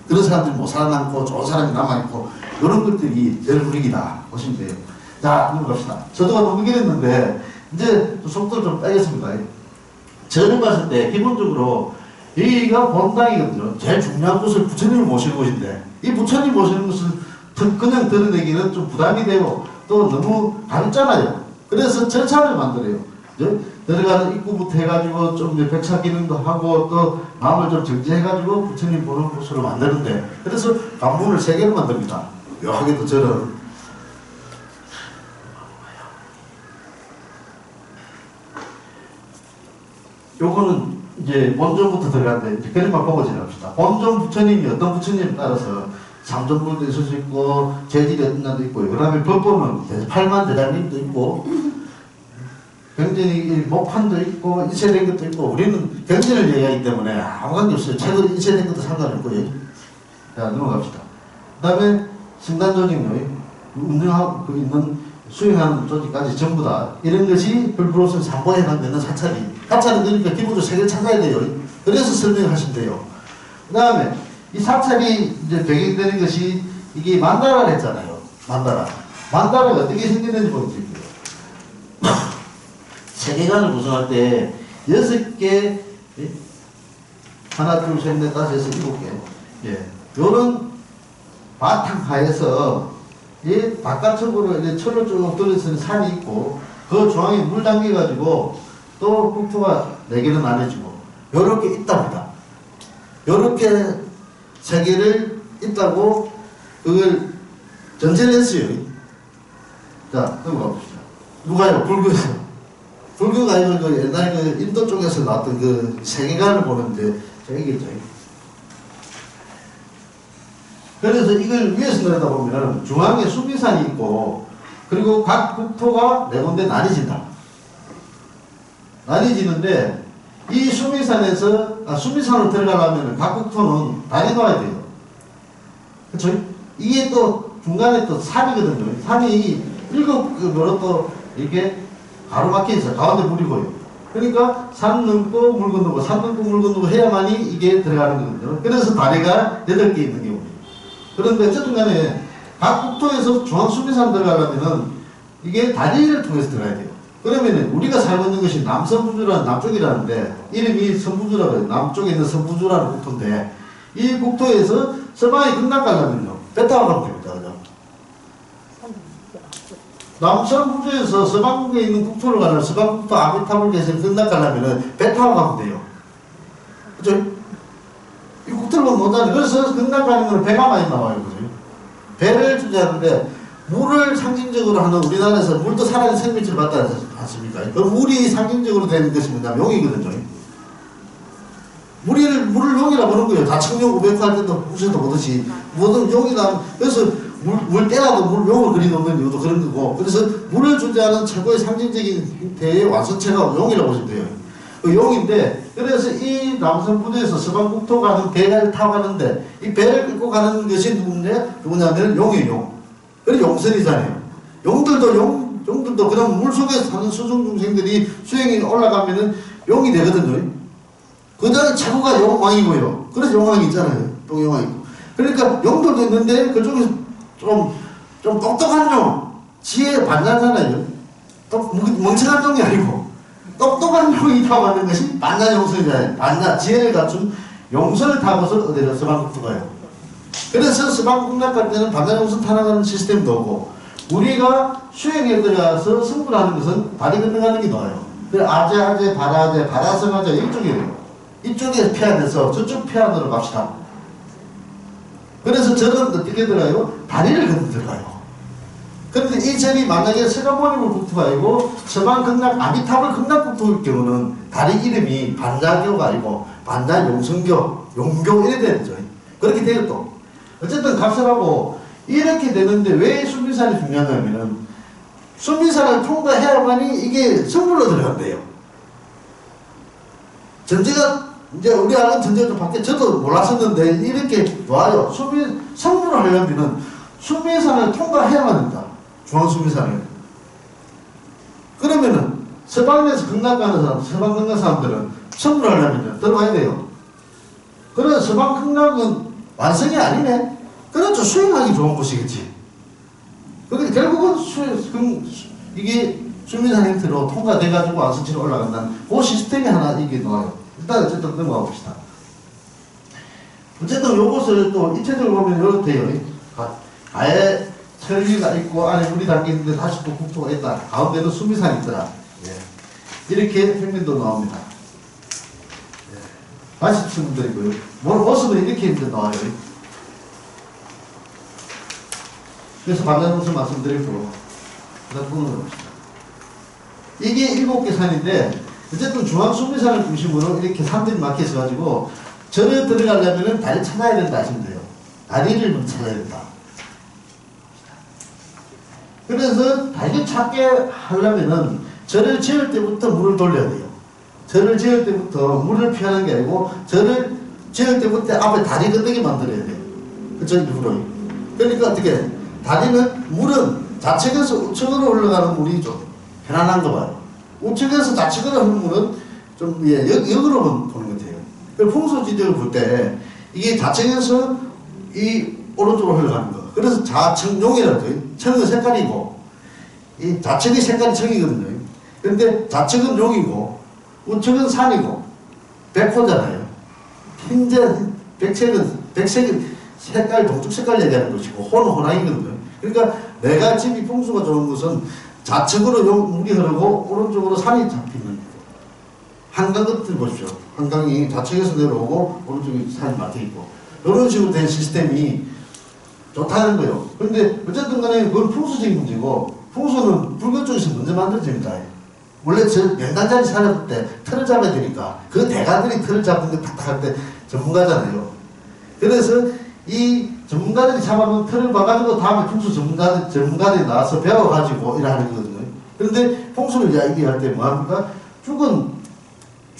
그런 사람들이 못 살아남고 좋은 사람이 남아있고 이런 것들이 절 분위기다 보시면 돼요. 자, 넘어갑시다. 저도가 너무 길었는데 이제 속도를 좀 빼겠습니다. 절을 봤을 때 기본적으로 여기가 본당이거든요. 제일 중요한 곳을 부처님을 모시는 곳인데 이 부처님 모시는 곳을 그냥 드러내기는 좀 부담이 되고 또 너무 가볍잖아요. 그래서 절차를 만들어요. 들어가는 입구부터 해가지고 좀 백사 기능도 하고 또 마음을 좀 정지해가지고 부처님 보는 곳으로 만드는데 그래서 관문을 3개를 만듭니다. 묘하게도 저는 요거는 이제 본尊부터 들어가는데 이제 그림만 보고 지납시다. 본尊부처님이 어떤 부처님에 따라서 삼존불도 있을 수 있고 재질이 어떤 날도 있고 그 다음에 법보는 팔만 대장님도 있고 경전이 목판도 있고 인쇄된 것도 있고 우리는 경전을 얘기하기 때문에 아무 관계 없어요. 책으로 인쇄된 것도 상관없고요. 자 넘어갑시다. 그 다음에 승단조직의 운영하고 그 있는 수행하는 조직까지 전부 다 이런 것이 불불로선 삼보에 해당되는 사찰이 사찰은 그러니까 기본적으로 3개를 찾아야 돼요. 그래서 설명하시면 돼요. 그 다음에 이 사찰이 이제 배경되는 것이 이게 만다라를 했잖아요. 만다라가 어떻게 생겼는지 보여드릴게요. 세계관을 구성할 때 6개, 하나, 둘, 셋, 넷, 다섯, 여섯, 7개. 예. 요런 바탕하에서 이 바깥쪽으로 이제 철로 쭉 들어서는 산이 있고 그 중앙에 물 담겨가지고 또 국토가 4개로 나눠지고 요렇게 있답니다. 요렇게 3개를 있다고 그걸 전제를 했어요. 자, 넘어가 봅시다. 누가요? 불교에서. 불교가 아니고 그 옛날 그 인도 쪽에서 나왔던 그 세계관을 보는데 제가 얘기했죠. 그래서 이걸 위에서 내려다보면 중앙에 수미산이 있고 그리고 각 국토가 4군데 나뉘어진다. 나뉘어지는데 이 수미산에서 수미산으로 들어가려면 각 국토는 다리 놔야 돼요. 그렇죠? 이게 또 중간에 또 산이거든요. 산이 7그릇 또 이렇게 가로막혀 있어요. 가운데 물이 고요. 그러니까 산 넘고 물 건너고 산 넘고 물 건너고 해야만이 이게 들어가는 거거든요. 그래서 다리가 8개 있는 경우. 그런데 어쨌든 간에 각 국토에서 중앙수미산 들어가려면은 이게 다리를 통해서 들어가야 돼요. 그러면은 우리가 살고 있는 것이 남선부주라는 남쪽이라는데 이름이 선부주라고 해요. 남쪽에 있는 선부주라는 국토인데 이 국토에서 서방이 극락가려면요. 배 타고 가면 됩니다. 그죠? 남선부주에서 서방국에 있는 국토를 가려면 서방국토 아미타불에서 극락가려면은 배 타고 가면 돼요. 그죠? 이 국토를 보면 못하네. 그래서 극락가는 건 배가 많이 나와요. 그죠? 배를 주제하는데 물을 상징적으로 하는 우리나라에서 물도 살아있는 생명체를 받지 않습니까? 그 물이 상징적으로 되는 것이 뭐냐면 용이거든요. 물을 용이라 보는 거예요. 다청용 우백화 할 때도 무시도 보듯이 뭐든 용이다. 그래서 물 때라도 물 용을 그려놓는 이유도 그런 거고 그래서 물을 존재하는 최고의 상징적인 형태의 완성체가 용이라고 보시면 돼요. 그 용인데 그래서 이 남선부두에서 서방국토 가는 배를 타고 가는데 이 배를 끌고 가는 것이 누구냐면 용이에요. 그래서 용선이잖아요. 용들도 그럼 물속에 사는 수중중생들이 수행이 올라가면은 용이 되거든요. 그 다음에 차고가 용왕이고요. 그래서 용왕이 있잖아요. 똥용왕이. 그러니까 용들도 있는데 그중에서 좀 똑똑한 용, 지혜 반야잖아요. 멍청한 용이 아니고 똑똑한 용이 타고 가는 것이 반야용선이잖아요. 반야, 지혜를 갖춘 용선을 타고서 어디로 서방국토 가요. 그래서 서방국락 갈 때는 반야용선 타나가는 시스템도 오고 우리가 수행에 들어가서 승부하는 것은 다리 건너가는 게 나와요. 그래서 아제, 바라성아제 이쪽이에요. 이쪽에 피안에서 저쪽 피안으로 갑시다. 그래서 저는 어떻게 들어가요? 다리를 건너 들어가요. 그런데 이 절이 만약에 서가모니불 국토가 아니고 서방 극락 아미타불 극락 국토일 경우는 다리 이름이 반야교가 아니고 반야용성교, 용교 이래 되죠. 그렇게 돼요 또. 어쨌든 값을하고 이렇게 되는데 왜 수미산이 중요하냐면은 수미산을 통과해야만이 이게 성불로 들어간대요. 전제가 이제 우리 아는 전제가 좀 바뀌어 저도 몰랐었는데 이렇게 와요. 성불을 하려면은 수미산을 통과해야만 된다. 중앙수미산을. 그러면은 서방에서 극락 가는 사람, 서방 극락 사람들은 성불을 하려면 들어가야 돼요. 그래서 서방 극락은 완성이 아니네. 그렇죠. 수행하기 좋은 곳이겠지. 그런데 결국은 이게 수미산 형태로 통과돼가지고 완성치로 올라간다는 그 시스템이 하나 이게 나와요. 일단 어쨌든 넘어가 봅시다. 어쨌든 요것을 또 입체적으로 보면 이렇게 돼요. 아예 천리가 있고 안에 물이 담겨있는데 다시 또 국토가 있다. 가운데는 수미산이 있더라. 예. 이렇게 평면도 나옵니다. 예. 다시 친구들이고요. 모습은 이렇게 이제 나와요. 그래서 방금 말씀드렸고, 그다음 부분으로 봅시다. 이게 7개 산인데, 어쨌든 중앙수미산을 중심으로 이렇게 산들이 막혀 있어가지고, 절에 들어가려면 다리 찾아야 된다 하시면 돼요. 다리를 먼저 찾아야 된다. 그래서 다리를 찾게 하려면은, 절을 지을 때부터 물을 돌려야 돼요. 절을 지을 때부터 물을 피하는 게 아니고, 절을 지을 때부터 앞에 다리 건너게 만들어야 돼요. 그쵸? 일부러. 그러니까 어떻게, 다리는, 물은 좌측에서 우측으로 흘러가는 물이 좀 편안한 거 봐요. 우측에서 좌측으로 흐르는 물은 좀, 예, 역으로 보는 것 같아요. 풍수지대를 볼 때, 이게 좌측에서 이 오른쪽으로 흘러가는 거. 그래서 좌측용이라고 해요. 청은 색깔이고, 이 좌측의 색깔이 청이거든요. 그런데 좌측은 용이고, 우측은 산이고, 백호잖아요. 흰색, 백색은 색깔, 동쪽 색깔 얘기하는 것이고, 호는 호랑이거든요. 그러니까 내가 집이 풍수가 좋은 것은 좌측으로 물이 흐르고, 오른쪽으로 산이 잡히는. 한강 것들 보십시오. 한강이 좌측에서 내려오고, 오른쪽에 산이 막혀있고. 이런 식으로 된 시스템이 좋다는 거예요. 그런데 어쨌든 간에 그건 풍수적인 문제고, 풍수는 불교 쪽에서 먼저 만들어집니다. 원래 저 명당자리 살았을 때 틀을 잡아야 되니까, 그 대가들이 틀을 잡는 게 탁탁할 때 전문가잖아요. 그래서 이 전문가들이 잡아놓은 틀을 봐가지고 다음에 풍수 전문가들이 나와서 배워가지고 일하는 거거든요. 그런데 풍수를 이야기할 때 뭐합니까? 죽은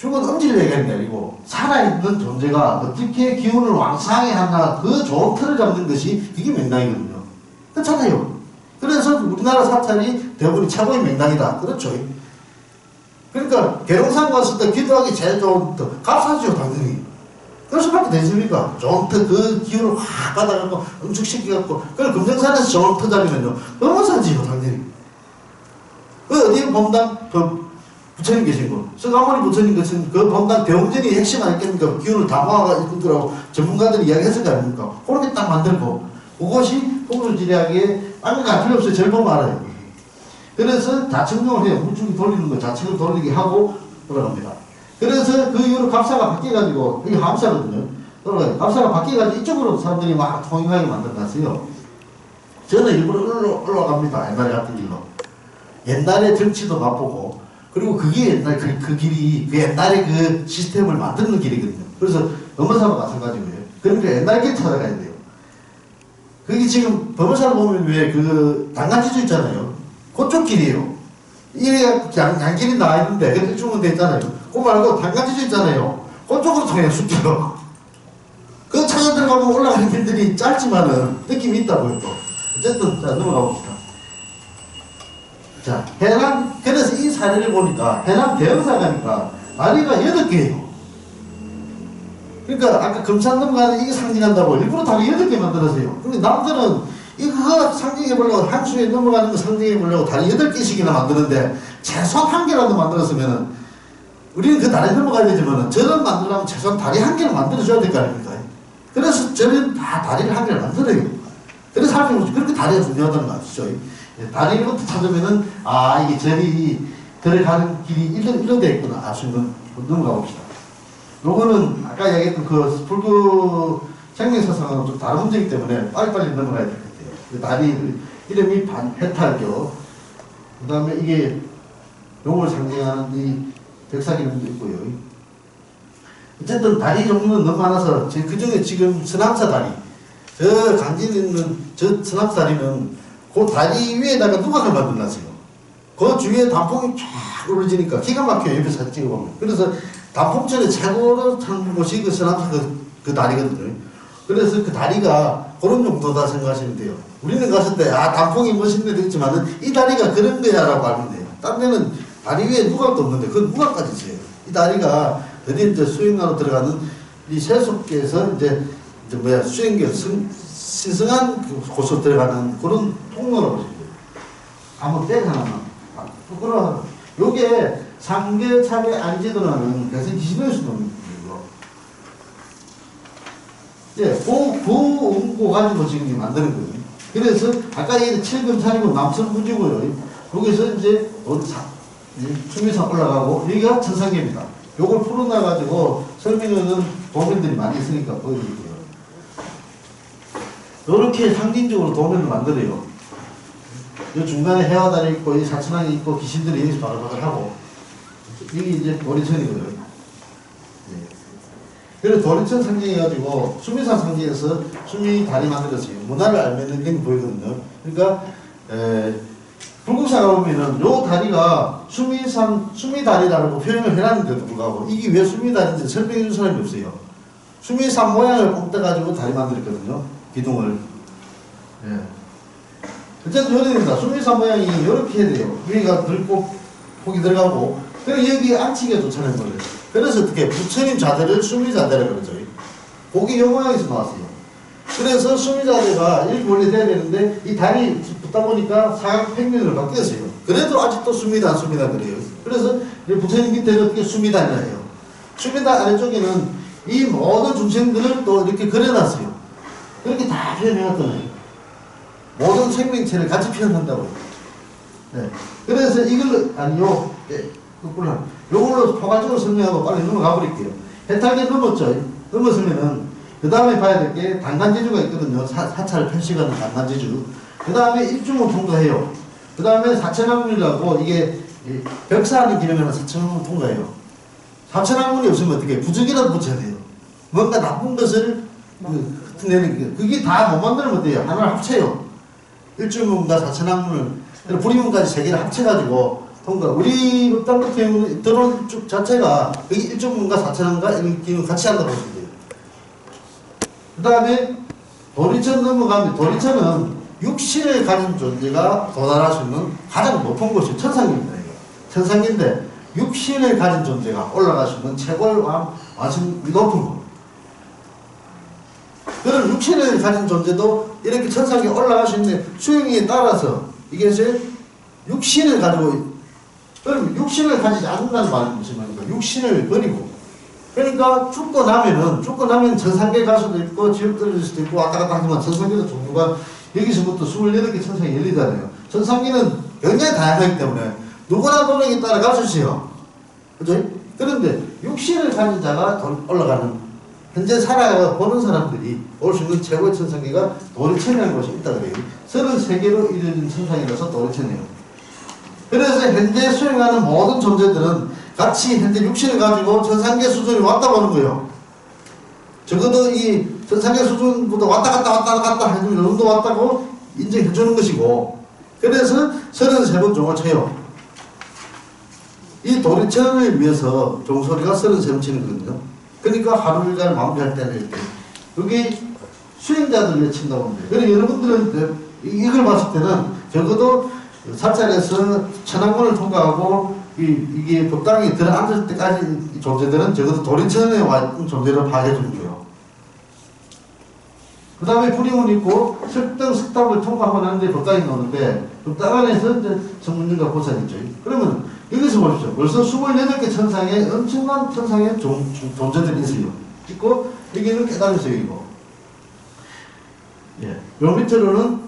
음질을 얘기하는 게 아니고, 살아있는 존재가 어떻게 기운을 왕성하게 하나, 그 좋은 틀을 잡는 것이, 그게 명당이거든요. 그렇잖아요. 그래서 우리나라 사찰이 대부분이 최고의 명당이다. 그렇죠. 그러니까, 계룡산 갔을 때 기도하기 제일 좋은 틀, 값하죠, 당연히. 그럴 수밖에 되십니까? 좋은 틀, 그 기운을 확 받아갖고, 응축시켜갖고, 그걸 금정산에서 좋은 틀 잡으면요, 너무 사지요, 당연히. 그, 어디에 범당, 부처님 계신 거. 서가모니 부처님 같은 그 범당 대웅전이 핵심 아니겠습니까? 기운을 다 모아가 이끌더라고 전문가들이 이야기했을 거 아닙니까? 그렇게 딱 만들고, 그것이 풍수지리학의 아무가 필요 없어요. 절 보면 알아요. 그래서 좌측용을 해요. 우측이 돌리는 거 좌측을 돌리게 하고 돌아갑니다. 그래서 그 이후로 갑사가 바뀌어가지고, 이게 함사거든요. 돌아가요. 갑사가 바뀌어가지고 이쪽으로 사람들이 막 통행하게 만들어놨어요. 저는 일부러 올라갑니다. 옛날에 같은 길로. 옛날에 정치도 맛보고, 그리고 그게 옛날 그 길이 그 옛날에 그 시스템을 만드는 길이거든요. 그래서 법원사도 마찬가지고요. 그러니까 옛날 길 찾아가야 돼요. 그게 지금 법원사를 보면 왜 그 단간지주 있잖아요. 그쪽 길이에요. 이게 양길이 나와 있는데 그렇게 주면 돼 있잖아요. 그거 말고 단간지주 있잖아요. 그쪽으로 통해 숙제로. 그 찾아 들어가면 올라가는 길들이 짧지만은 느낌이 있다고요. 또 어쨌든 자 넘어가 봅시다. 자, 해남, 그래서 이 사례를 보니까, 해남 대형사가니까, 다리가 8개예요. 그러니까, 아까 금산 넘어가는 이게 상징한다고 일부러 다리 8개 만들었어요. 근데 남들은 이거 상징해보려고, 한수에 넘어가는 거 상징해보려고 다리 8개씩이나 만드는데, 최소한 1개라도 만들었으면은, 우리는 그 다리 넘어가야 되지만은, 저런 만들려면 최소한 다리 1개를 만들어줘야 될 거 아닙니까? 그래서 저는 다 다리를 1개를 만들어요. 그래서 사람이 그렇게 다리가 중요하다는 거 아시죠? 다리부터 찾으면은, 아, 이게 절이 들어가는 길이 일로 되어 있구나. 알 수 있는, 넘어가 봅시다. 요거는, 아까 얘기했던 그, 불교 생명사상하고 좀 다른 문제이기 때문에 빨리빨리 넘어가야 될 것 같아요. 그 다리, 이름이 반해탈교. 그 다음에 이게, 용을 상징하는 이 백사기름도 있고요. 어쨌든 다리 종류는 너무 많아서, 그 중에 지금 서남사 다리. 저 간지에 있는 저 서남사 다리는 그 다리 위에다가 누각을 만들어놨어요. 그 주위에 단풍이 쫙 우러지니까 기가 막혀요. 옆에 사진 찍어보면. 그래서 단풍철에 최고로 찾는 곳이 그 서남사 그 다리거든요. 그래서 그 다리가 그런 정도다 생각하시면 돼요. 우리는 갔을 때, 아, 단풍이 멋있네 됐지만은 이 다리가 그런 거야 라고 알면 돼요. 딴 데는 다리 위에 누각도 없는데 그 누각까지 있어요. 이 다리가 어디 이제 수행가로 들어가는 이 세속계에서 이제 수행계, 신성한 곳으로 들어가는 그런 통로라고 보시면 돼요. 한번 떼 하나만. 부끄러워. 요게 상계차게 안지도라는 그래서 20년씩 넘는 거예요. 예, 그 원고 가지고 지금 만드는 거예요. 그래서 아까 이 7금산이고 남선 부지고요. 여기서 이제 수미산 올라가고 여기가 천상계입니다. 요걸 풀어놔가지고 설명하는 도면들이 많이 있으니까 보여드릴게요. 요렇게 상징적으로 도면을 만들어요. 요 중간에 해화달이 있고 이 사천왕이 있고 귀신들이 여기서 바글바글하고 이게 이제 도리천이거든요. 네. 그래서 도리천 상징해가지고 수미산 상징에서 수미 다리 만들었어요. 문화를 알면 게 보이거든요. 그러니까 불국사가 보면은 요 다리가 수미산 수미다리라고 표현을 해놨는데도 불구하고 이게 왜 수미다리인지 설명해 준 사람이 없어요. 수미산 모양을 꼽아가지고 다리 만들었거든요. 기둥을. 예. 어쨌든 이렇게 됩니다. 수미산 모양이 이렇게 해야 돼요. 위가 들고 폭이 들어가고 그리고 여기 앉히기가 좋잖아요. 거를. 그래서 어떻게 부처님 자대를 수미자대라 그러죠. 거기 요 모양에서 나왔어요. 그래서 수미자대가 이렇게 원래 돼야 되는데 이 다리 붙다 보니까 사각평면으로 바뀌었어요. 그래도 아직도 수미단 그래요. 그래서 부처님 밑에는 어떻게 수미단이라 해요. 수미단 아래쪽에는 이 모든 중생들을 또 이렇게 그려놨어요. 그렇게 다 표현해놨더니 모든 생명체를 같이 표현한다고요. 네. 그래서 이걸로 아니요. 네. 요걸로 포괄적으로 설명하고 빨리 넘어가 버릴게요. 해탈계 넘었죠. 넘었으면은 그 다음에 봐야 될 게 단간지주가 있거든요. 사찰을 편식하는 단간지주. 그 다음에 입중을 통과해요. 그 다음에 사천왕문이라고 이게 벽사하는 기능하는 사천왕문 통과해요. 사천왕문이 없으면 어떻게 부적이라도 붙여야 돼요. 뭔가 나쁜 것을 내는 그게 다 못 만들면 어때요? 하나를 합쳐요. 일주문과 사천왕문을 불이문까지 세 개를 합쳐가지고 통과. 우리 법당 같은 경우는 들어온 쭉 자체가 이 일주문과 사천왕과 이런 기능 같이 한다고 보시면 돼요. 그 다음에 도리천 넘어가면 도리천은 육신을 가진 존재가 도달할 수 있는 가장 높은 곳이 천상계입니다. 천상계인데 육신을 가진 존재가 올라갈 수 있는 최고의 완성 높은 곳. 그런 육신을 가진 존재도 이렇게 천상에 올라갈 수 있는 수행에 따라서 이게 이제 육신을 가지고 그럼 육신을 가지지 않는다는 말은 무슨 말입니까? 육신을 버리고 그러니까 죽고 나면 천상계 갈 수도 있고 지옥 떨어질 수도 있고 왔다 갔다 하지만 천상계도 종류가 여기서부터 28개 천상이 열리잖아요. 천상계는 굉장히 다양하기 때문에 누구나 노력에 따라 갈 수 있어요. 그죠? 그런데 육신을 가진 자가 올라가는 현재 살아보는 사람들이 올 수 있는 최고의 천상계가 도리천이라는 곳이 있다 그래요. 33개로 이루어진 천상이라서 도리천이에요. 그래서 현재 수행하는 모든 존재들은 같이 현재 육신을 가지고 천상계 수준이 왔다고 하는 거예요. 적어도 이 천상계 수준보다 왔다 갔다 해주면 이 정도 왔다고 인정해 주는 것이고 그래서 33번 종을 쳐요. 이 도리천을 위해서 종소리가 33번 치는 거거든요. 그러니까 하루 일과를 마무리할 때는 이렇게 여기 수행자들 위해 친다고 합니다. 그리고 여러분들은 이걸 봤을 때는 적어도 사찰에서 천왕문을 통과하고 이게 법당에 들어앉을 때까지 존재들은 적어도 도리천에 와 있는 존재를 파악해 주는 거예요. 그 다음에 불임은 있고 석등, 석답을 통과하고 나는데 법당이 나오는데 법당 안에서 이제 성문님과 보살이 있죠. 그러면 여기서 보십시오. 벌써 28개 천상에 엄청난 천상의 존재들이 있어요. 있고 여기는 깨달은 세계이고 예. 요 밑으로는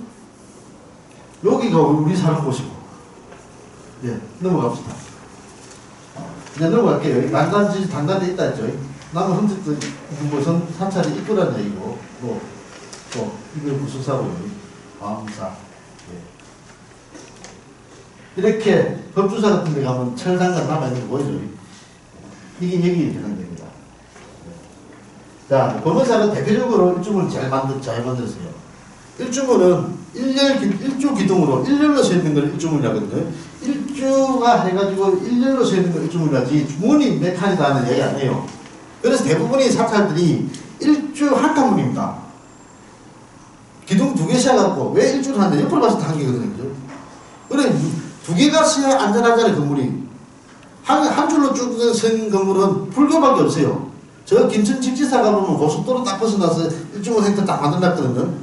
여기가 우리 사는 곳이고 예. 넘어갑시다. 이제 넘어갈게요. 단간지 있다 했죠. 남은 흔적도 있는 곳은 사찰이 있구라는 얘기고 또 이걸 구수사고요. 마음사 이렇게 법주사 같은 데 가면 철당간 남아있는 거 보이죠? 이게 여기 해당됩니다. 자, 법원사는 대표적으로 일주문을 잘 만들었어요. 일주문은 일주 기둥으로 일렬로 서 있는 걸 일주문이라고 하거든요. 일주가 해가지고 일렬로 서 있는 걸 일주문이라지 문이 몇 칸이다 하는 얘기 안 해요. 그래서 대부분의 사찰들이 일주 한 칸문입니다. 기둥 2개씩 해갖고 왜 일주를 하는데 옆으로 봐서 다 한 개거든요. 그죠? 그래, 2개가 써야 안전하잖아요, 건물이. 한 줄로 쭉 선 건물은 불교밖에 없어요. 저 김천 직지사가 보면 고속도로 딱 벗어나서 일주문 행태 딱 만들어놨거든요.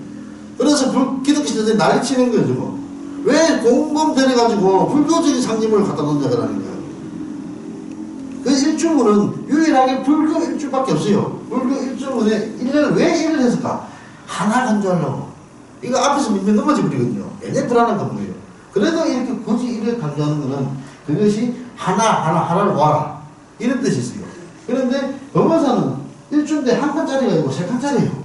그래서 기독교인들이 난리치는 거예요, 뭐. 왜 공범 들여가지고 불교적인 상징을 갖다 놓는다라는 거예요. 그 일주문은 유일하게 불교 일주밖에 없어요. 불교 일주문에 일을 왜 일을 했을까? 하나 강조하려고. 이거 앞에서 밀면 넘어져 버리거든요. 굉장히 불안한 건물이에요. 그래도 이렇게 굳이 이렇게 강조하는 거는 그것이 하나를 와라. 이런 뜻이 있어요. 그런데 법원사는 1주인데 한 칸짜리가 아니고 3칸짜리예요.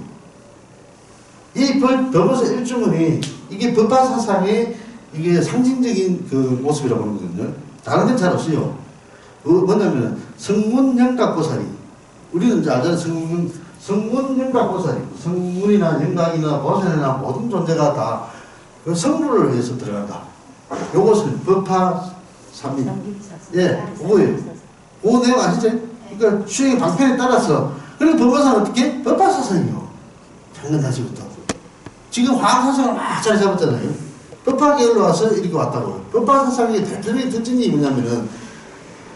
이 법원사 1주문이 이게 법화 사상의 이게 상징적인 그 모습이라고 하거든요. 다른 데는 잘 없어요. 뭐냐면 성문영각고사리. 우리는 이제 알잖아요. 성문영각고사리. 성문이나 영각이나 보살이나 모든 존재가 다 그 성물을 위해서 들어간다. 요것을 법화 삼민. 예, 그거예요. 그 내용 아시죠? 그러니까 수행의 방편에 따라서. 그리고 법화사는 어떻게? 법화 사상이요. 작년 다시부터. 지금 화학 사상을 막 잘 잡았잖아요. 법화계열로 와서 이렇게 왔다고요. 법화 사상의 대표적인 특징이 뭐냐면은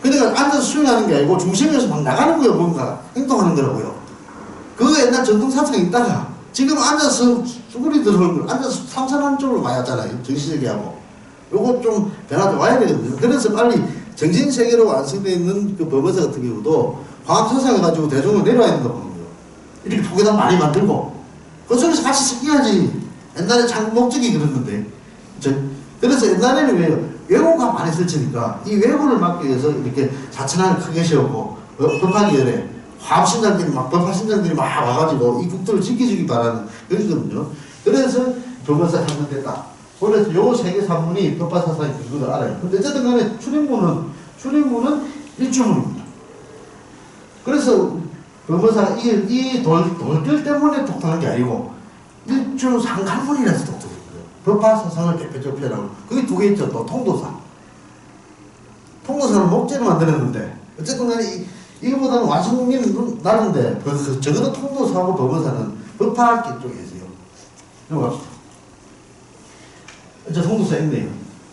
그러니까 앉아서 수행하는 게 아니고 중심에서 막 나가는 거예요. 뭔가 행동하는 거라고요. 그거 옛날 전통 사상이 있다가 지금 앉아서 쭈구리 들어오는 걸 앉아서 삼산한 쪽으로 많이 왔잖아요. 정신세계 하고. 요거 좀 변화가 와야 되거든요. 그래서 빨리 정신세계로 완성되어 있는 그 법원사 같은 경우도 화학사상을 가지고 대중을 내려와야 된다고 하는 거예요. 이렇게 포개단 많이 만들고 그 속에서 같이 섞여야지. 옛날에 참 목적이 그랬는데. 그래서 옛날에는 왜요? 외고가 많이 설치니까 이 외고를 막기 위해서 이렇게 사천왕을 크게 세우고 법화계열에 화합신장들이 막 법화신장들이 막 와가지고 이 국토를 지켜주기 바라는 그러거든요. 그래서 법원사 상승됐다. 그래서 요 세계 산문이 법화사상의 근거를 알아요. 근데 어쨌든 간에 출입문은 일주문입니다. 그래서 법원사가 이 돌들 때문에 독특한 게 아니고 일주 상간문이라서 독특한 거예요. 법화사상을 대표적으로 표현하고 그게 두 개 있죠. 또 통도사. 통도사는 목재를 만들었는데 어쨌든 간에 이거보다는 완성률은 나는데 적어도 통도사하고 법원사는 법화학계 쪽에 있어요. 넘어갑시다. 이제 통도사 있네요.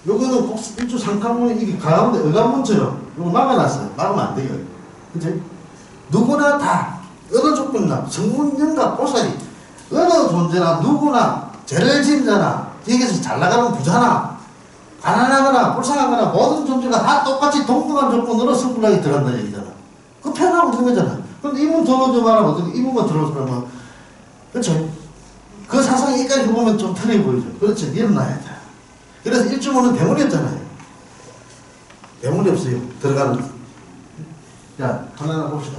요거는 꼭 일주 상간문이 이게 가운데 의관문처럼 요거 막아놨어요. 막으면 안 돼요. 그치? 누구나 다 어느 조건이나 성문영각 보살이 어느 존재나 누구나 죄를 지은 자나 여기서 잘 나가는 부자나 가난하거나 불쌍하거나 모든 존재가 다 똑같이 동등한 조건으로 성불락에 들어간다는 얘기잖아. 그 표현하고 있는 거잖아. 그런데 이문 들어오지 말하면 어떻게 이문만 들어오면 그렇죠? 그 사상이 여기까지 보면 좀 틀려 보이죠. 그렇죠. 일어나야 돼. 그래서 일주문은 대문이었잖아요. 대문이 없어요. 들어가는. 자, 하나하나 봅시다.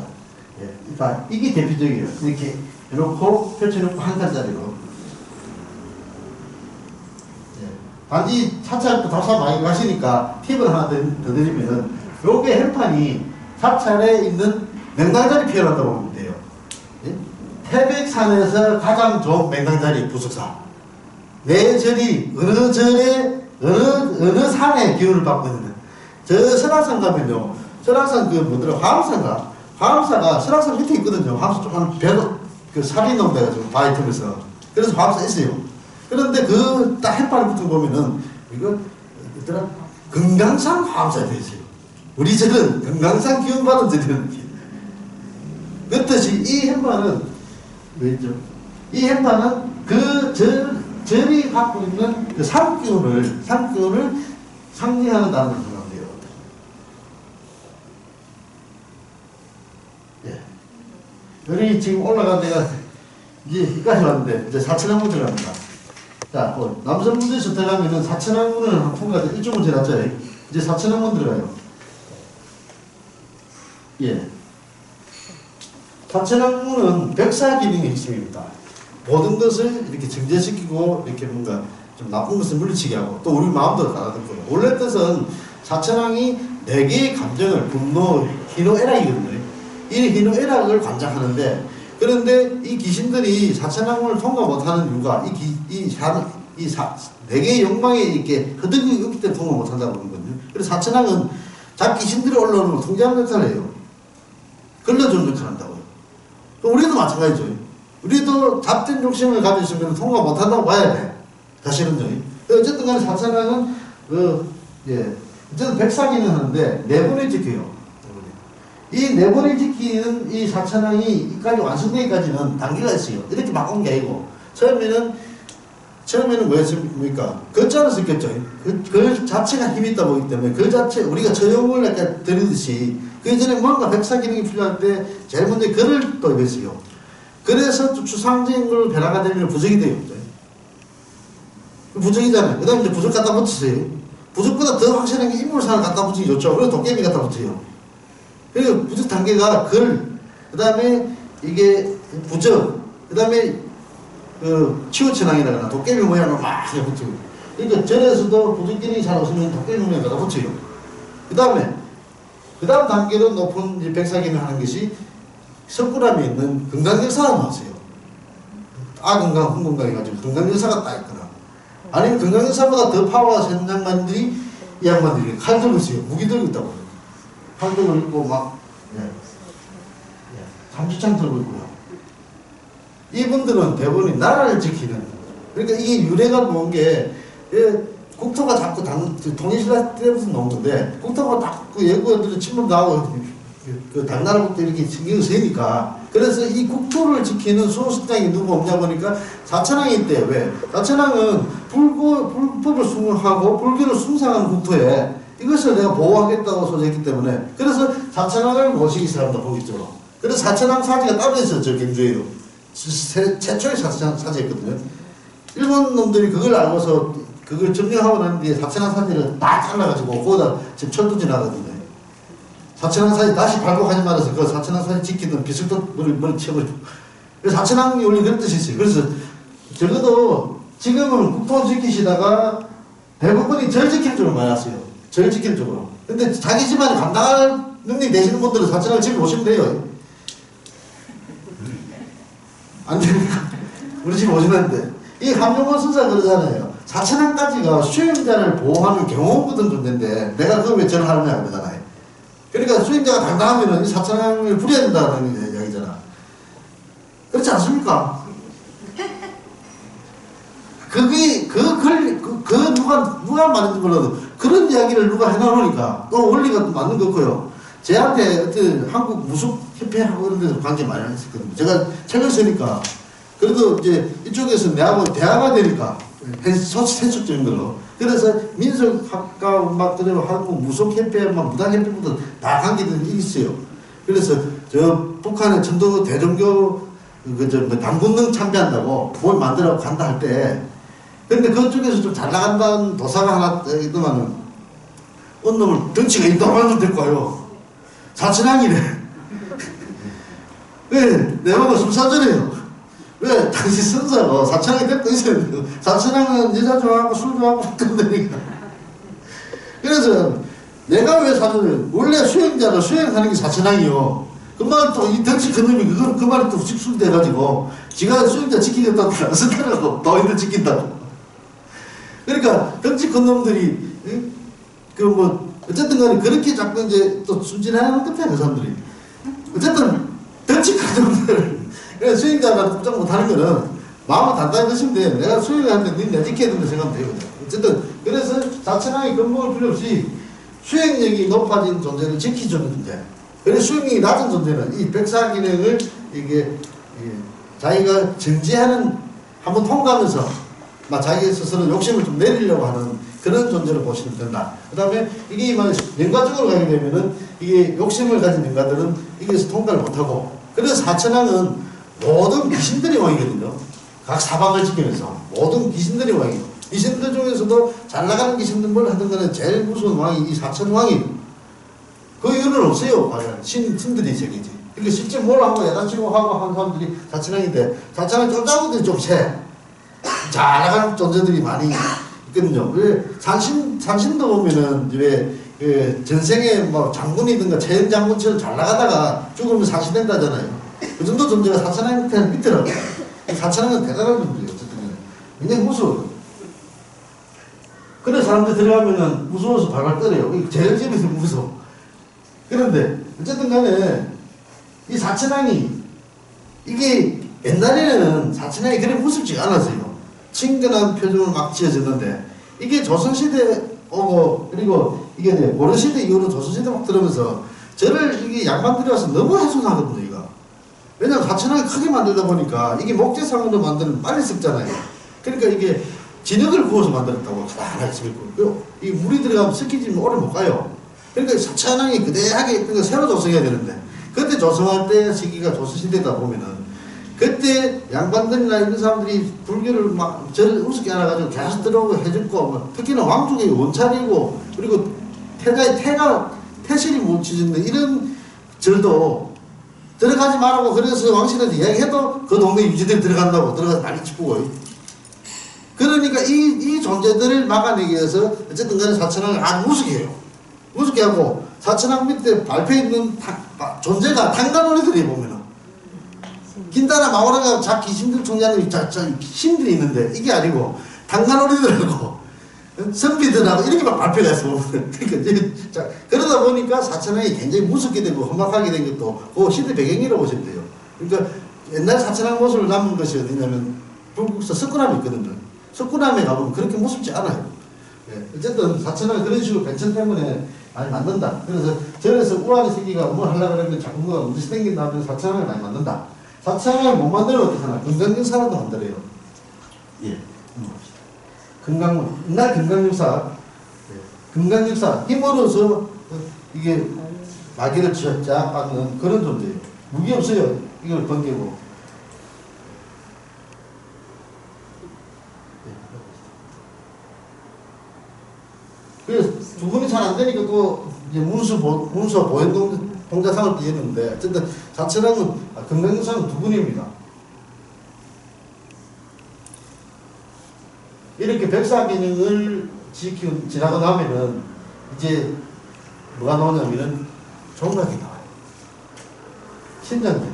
예, 그러니까 이게 대표적이에요. 이렇게 해놓고 펼쳐놓고 한 칸짜리로. 예. 단지 사찰 또 답사 많이 가시니까 팁을 하나 더 드리면 요게 헬판이 사찰에 있는 맹당자리 표현한다고 보면 돼요. 예? 태백산에서 가장 좋은 맹당자리 부석사. 내 절이 어느 절에 어느 산의 기운을 받고 있는데 저 설악산 가면요. 설악산 그 뭐더라 화암산가 화암사가 설악산 밑에 있거든요. 화암사 조그만 배도 그 살이 넘어가지고 바위 틈에서 그래서 화암사 있어요. 그런데 그 딱 햇발을 붙은 거 보면은 이거 뭐더라 금강산 화암사에 되어 있어요. 우리 절은 금강산 기운 받은 절이라는 게 그렇듯이 이 햇발은 왜죠? 이 햇발은 그 절이 갖고 있는 그 산기운을 상징하는 단어를 생각하면 돼요. 예. 여기 지금 올라간 데가 이제 여기까지 왔는데 이제 사천왕문 들어갑니다. 자, 남성문에서 들어가면은 사천왕문을 한 통과해서 일주문 지났죠. 이제 사천왕문 들어가요. 예. 사천왕문은 벽사기능의 핵심입니다. 모든 것을 이렇게 정제시키고 이렇게 뭔가 좀 나쁜 것을 물리치게 하고 또 우리 마음도 가다듬고 원래 뜻은 사천왕이 4개의 감정을 분노, 희노애락이거든요. 이 희노애락을 관장하는데 그런데 이 귀신들이 사천왕문을 통과 못하는 이유가 이 4개의 욕망에 이렇게 허덕이 없기 때문에 통과 못한다고 그러거든요. 그래서 사천왕은 자기 귀신들이 올라오는 걸 통제하는 역할을 해요. 걸러주는 역할을 한다고요. 우리도 마찬가지죠. 우리도 잡된 욕심을 가지고 있으면 통과 못한다고 봐야 돼. 사실은요. 어쨌든 간에 사천왕은, 어쨌든 백사기는 하는데, 내분을 지켜요. 이 내분을 지키는 이 사천왕이 이까지 완성되기까지는 단계가 있어요. 이렇게 막 온 게 아니고, 처음에는 뭐였습니까? 글자를 썼겠죠. 글 자체가 힘이 있다 보기 때문에, 글 자체, 우리가 저용을 약간 들으듯이, 그 이전에 뭔가 백사기능이 필요할 때, 제일 먼저 글을 또 했어요. 그래서 추상적인 걸 변화가 되면 부정이 되겠죠. 부적이잖아요. 그 다음에 이제 부적 갖다 붙이세요. 부적보다 더 확실한 게 인물상을 갖다 붙이기 좋죠. 그래서 도깨비 갖다 붙여요. 그리고 부적 단계가 글, 그 다음에 이게 부적, 그 다음에 그 치우천왕이라 그러나 도깨비 모양을 막 붙여요. 그러니까 절에서도 부적기능이 잘 없으면 도깨비 모양을 갖다 붙여요. 그 다음 단계로 높은 이제 백사기를 하는 것이 석굴암에 있는 금강역사가 나왔어요. 아건강, 홍건강이 가지고 금강역사가 딱 있거나. 아니면 금강역사보다 더 파워가 센 양반들이, 이 양반들이 칼 들고 있어요. 무기 들고 있다고. 칼 들고 있고 막, 삼주창 들고 있고요. 이분들은 대부분이 나라를 지키는, 그러니까 이게 유래가 나온 게, 국토가 자꾸 통일신라 때부터 나온 건데, 국토가 자꾸 예고들이 침범도 하고, 그 당나라부터 이렇게 신경을 쓰니까, 그래서 이 국토를 지키는 수호신장이 누구 없냐 보니까 사천왕이 있대요. 왜? 사천왕은 불법을 숭하고 불교를 숭상하는 국토에 이것을 내가 보호하겠다고 소재했기 때문에, 그래서 사천왕을 모시기 시작합니다. 본격적으로. 그래서 사천왕 사지가 따로 있어요. 저 경주에도. 최초의 사천왕 사지였거든요. 일본 놈들이 그걸 알고서 그걸 점령하고 난 뒤에 사천왕 사지를 다 잘라가지고 거기다 지금 철도 지나거든요. 사천왕 사지 다시 발굴하지 말아서 그 사천왕 사지 지키던 비석도 머리 치워버리고. 사천왕이 원래 그런 뜻이 있어요. 그래서 적어도 지금은 국토 지키시다가 대부분이 절 지킬 쪽으로 많이 왔어요. 절 지킬 쪽으로. 근데 자기 집안이 감당할 능력이 되시는 분들은 사천왕을 집에 오시면 돼요. 안 됩니까? 우리 집에 오시는데. 이 함정원 선사가 그러잖아요. 사천왕까지가 수행자를 보호하는 경호원 같은 존재인데 내가 그걸 왜 저를 하느냐 그러잖아요. 그러니까 수행자가 당당하면은 이 사천왕을 부려야 된다는 이야기잖아. 그렇지 않습니까? 그게, 누가 말인지 몰라도 그런 이야기를 누가 해놔놓으니까 또 원리가 또 맞는 거고요. 제한테 어떤 한국 무속협회하고 이런 데서 관계 많이 했었거든요. 제가 책을 쓰니까. 그래도 이제 이쪽에서 내하고 대화가 되니까 세속적인 걸로. 그래서 민속학과 음악들은 한국 무속협회, 무당협회부터 다 관계들이 있어요. 그래서 저 북한의 천도 대종교 당군능 참배한다고 뭘 만들어 간다 할 때, 근데 그쪽에서 좀 잘 나간다는 도사가 하나 있더만은 어느 놈을 덩치가 이따만한 놈 데리고 와요. 사천왕이래. 왜? 내가 숨사전해요. 왜? 당시 선사가 사천왕이 데리고 있어야 돼요. 사천왕은 여자 좋아하고 술 좋아하고 그런다니까. 그래서 내가 왜 사전을, 원래 수행자를 수행하는 게 사천왕이요. 그 말 또 이 덩치 큰 놈이 그 말이 또 직술돼가지고 지가 수행자 지키겠다고 안 쓴다고 너희들 지킨다고. 그러니까 덩치 큰 놈들이 어쨌든 간에 그렇게 자꾸 이제 또 순진하는 것 같아요. 그 사람들이. 어쨌든 덩치 큰 놈들, 수행자가 꼼짝 못하는 거는 마음은 단단히 드시면 돼요. 내가 수행을 하는데 니 내 지켜야 된다 생각하면 되거든. 어쨌든 그래서 사천왕의 근본을 필요 없이 수행력이 높아진 존재를 지키주는 존재. 그래서 수행력이 낮은 존재는 이 백사기능을 이게 자기가 정지하는, 한번 통과하면서 막 자기 스스로 욕심을 좀 내리려고 하는 그런 존재로 보시면 된다. 그 다음에 이게 명가 쪽으로 가게 되면은 이게 욕심을 가진 명가들은 이게서 통과를 못하고, 그래서 사천왕은 모든 귀신들의 왕이거든요. 각 사방을 지키면서 모든 귀신들의 왕이에요. 귀신들 중에서도 잘 나가는 귀신들 하던 거는 제일 무서운 왕이 이 사천왕이에요. 그 이유는 없어요. 과연 신들이 저기지. 그러니까 실제 뭘 하고 야단치고 하고 하는 사람들이 사천왕인데, 사천왕 쫓아오는데 좀 세. 잘 나가는 존재들이 많이 있거든요. 왜 산신도 보면은 왜 전생에 뭐 장군이든가 최영 장군처럼 잘 나가다가 죽으면 산신된다잖아요. 그 정도 존재가 사천왕 밑에라고. 사천왕은 대단한 존재예요. 어쨌든 굉장히 무서워요. 그래 사람들 들어가면은 무서워서 발발 떨어요. 제일 집에서 무서워. 그런데 어쨌든 간에 이 사천왕이, 이게 옛날에는 사천왕이 그렇게 무섭지가 않았어요. 친근한 표정을 막 지어졌는데, 이게 조선시대 오고, 그리고 이게 고려시대 이후로 조선시대 막 들으면서 저를 이게 양반들이 와서 너무 해소하거든요, 이거. 왜냐면 사천왕이 크게 만들다 보니까 이게 목재상으로 만들면 빨리 썩잖아요. 그러니까 이게 진흙을 구워서 만들었다고 하나씩 습고, 이 물이 들어가면 섞이지면 오래 못 가요. 그러니까 사천왕이 그대하게 새로 조성해야 되는데, 그때 조성할 때 시기가 조선시대다 보면은 그때 양반들이나 이런 사람들이 불교를 막 저를 우습게 알아가지고 계속 들어오고 해줬고, 뭐 특히나 왕족의 원찰이고, 그리고 태실이 못 지짓는 이런 절도 들어가지 말라고 그래서 왕실한테 이야기해도 그 동네 유지들이 들어간다고 들어가서 난리 치고. 그러니까 이 존재들을 막아내기 위해서 어쨌든 간에 사천왕을 아주 무섭게 해요. 무섭게 하고 사천왕 밑에 발표에 있는 존재가 탄간오리들이 보면은 긴다나 마오라가 자 귀신들 총장님 신들이 있는데 이게 아니고 탄간오리들하고 선비들하고 이렇게 막 발표가 있어. 그러니까 그러다 보니까 사천왕이 굉장히 무섭게 되고 험악하게 된 것도 그 시대 배경이라고 보시면 돼요. 그러니까 옛날 사천왕 모습을 남은 것이 어디냐면 불국사 석굴암이 있거든요. 석굴암에 가보면 그렇게 무섭지 않아요. 예. 어쨌든 사천왕이 그런 식으로 변천 때문에 많이 만든다. 그래서 절에서 우아리 새끼가 뭘 하려고 그러면 자꾸 뭐가 문제시 생긴다 하면 사천왕을 많이 만든다. 사천왕을 못 만들면 어떻게 하나? 금강경사라도 만들어요. 예. 옛날 금강역사, 금강역사 힘으로서 이게 마귀를 쫙 받는 그런 존재예요. 무기 없어요. 이걸 번개고. 그래서 두 분이 잘 안 되니까 또 이제 문서 보현 동자상을 띄었는데 어쨌든 사천왕은 금강역사는 두 분입니다. 이렇게 백사기능을 지나고 나면은 이제 뭐가 나오냐면은 종각이 나와요. 신장기능.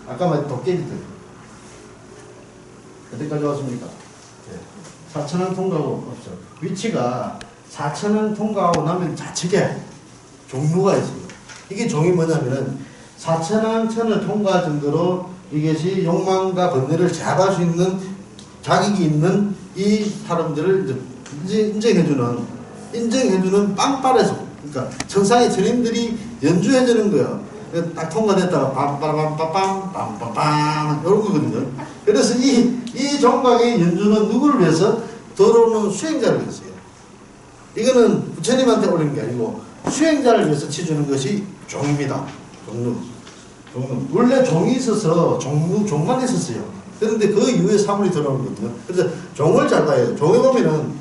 아까 말한 도깨비들. 어디까지 왔습니까? 네. 사천왕 통과하고 없죠. 위치가 사천왕 통과하고 나면 좌측에 종루가 있어요. 이게 종이 뭐냐면은 사천왕천을 통과할 정도로 이것이 욕망과 번뇌를 제압할 수 있는 자격이 있는 이 사람들을 이제 인정해주는 빵빠레소. 그러니까 천상의 천인들이 연주해주는 거예요. 딱 통과됐다가 빰빠라빰빠빰 빰빰빰 이런 거거든요. 그래서 이 종각의 연주는 누구를 위해서? 들어오는 수행자를 위해서요. 이거는 부처님한테 올리는 게 아니고 수행자를 위해서 치주는 것이 종입니다. 종루. 원래 종이 있어서 종만 있었어요. 그런데 그 이후에 사물이 들어오거든요. 그래서 종을 잘 봐야 돼요. 종에 보면은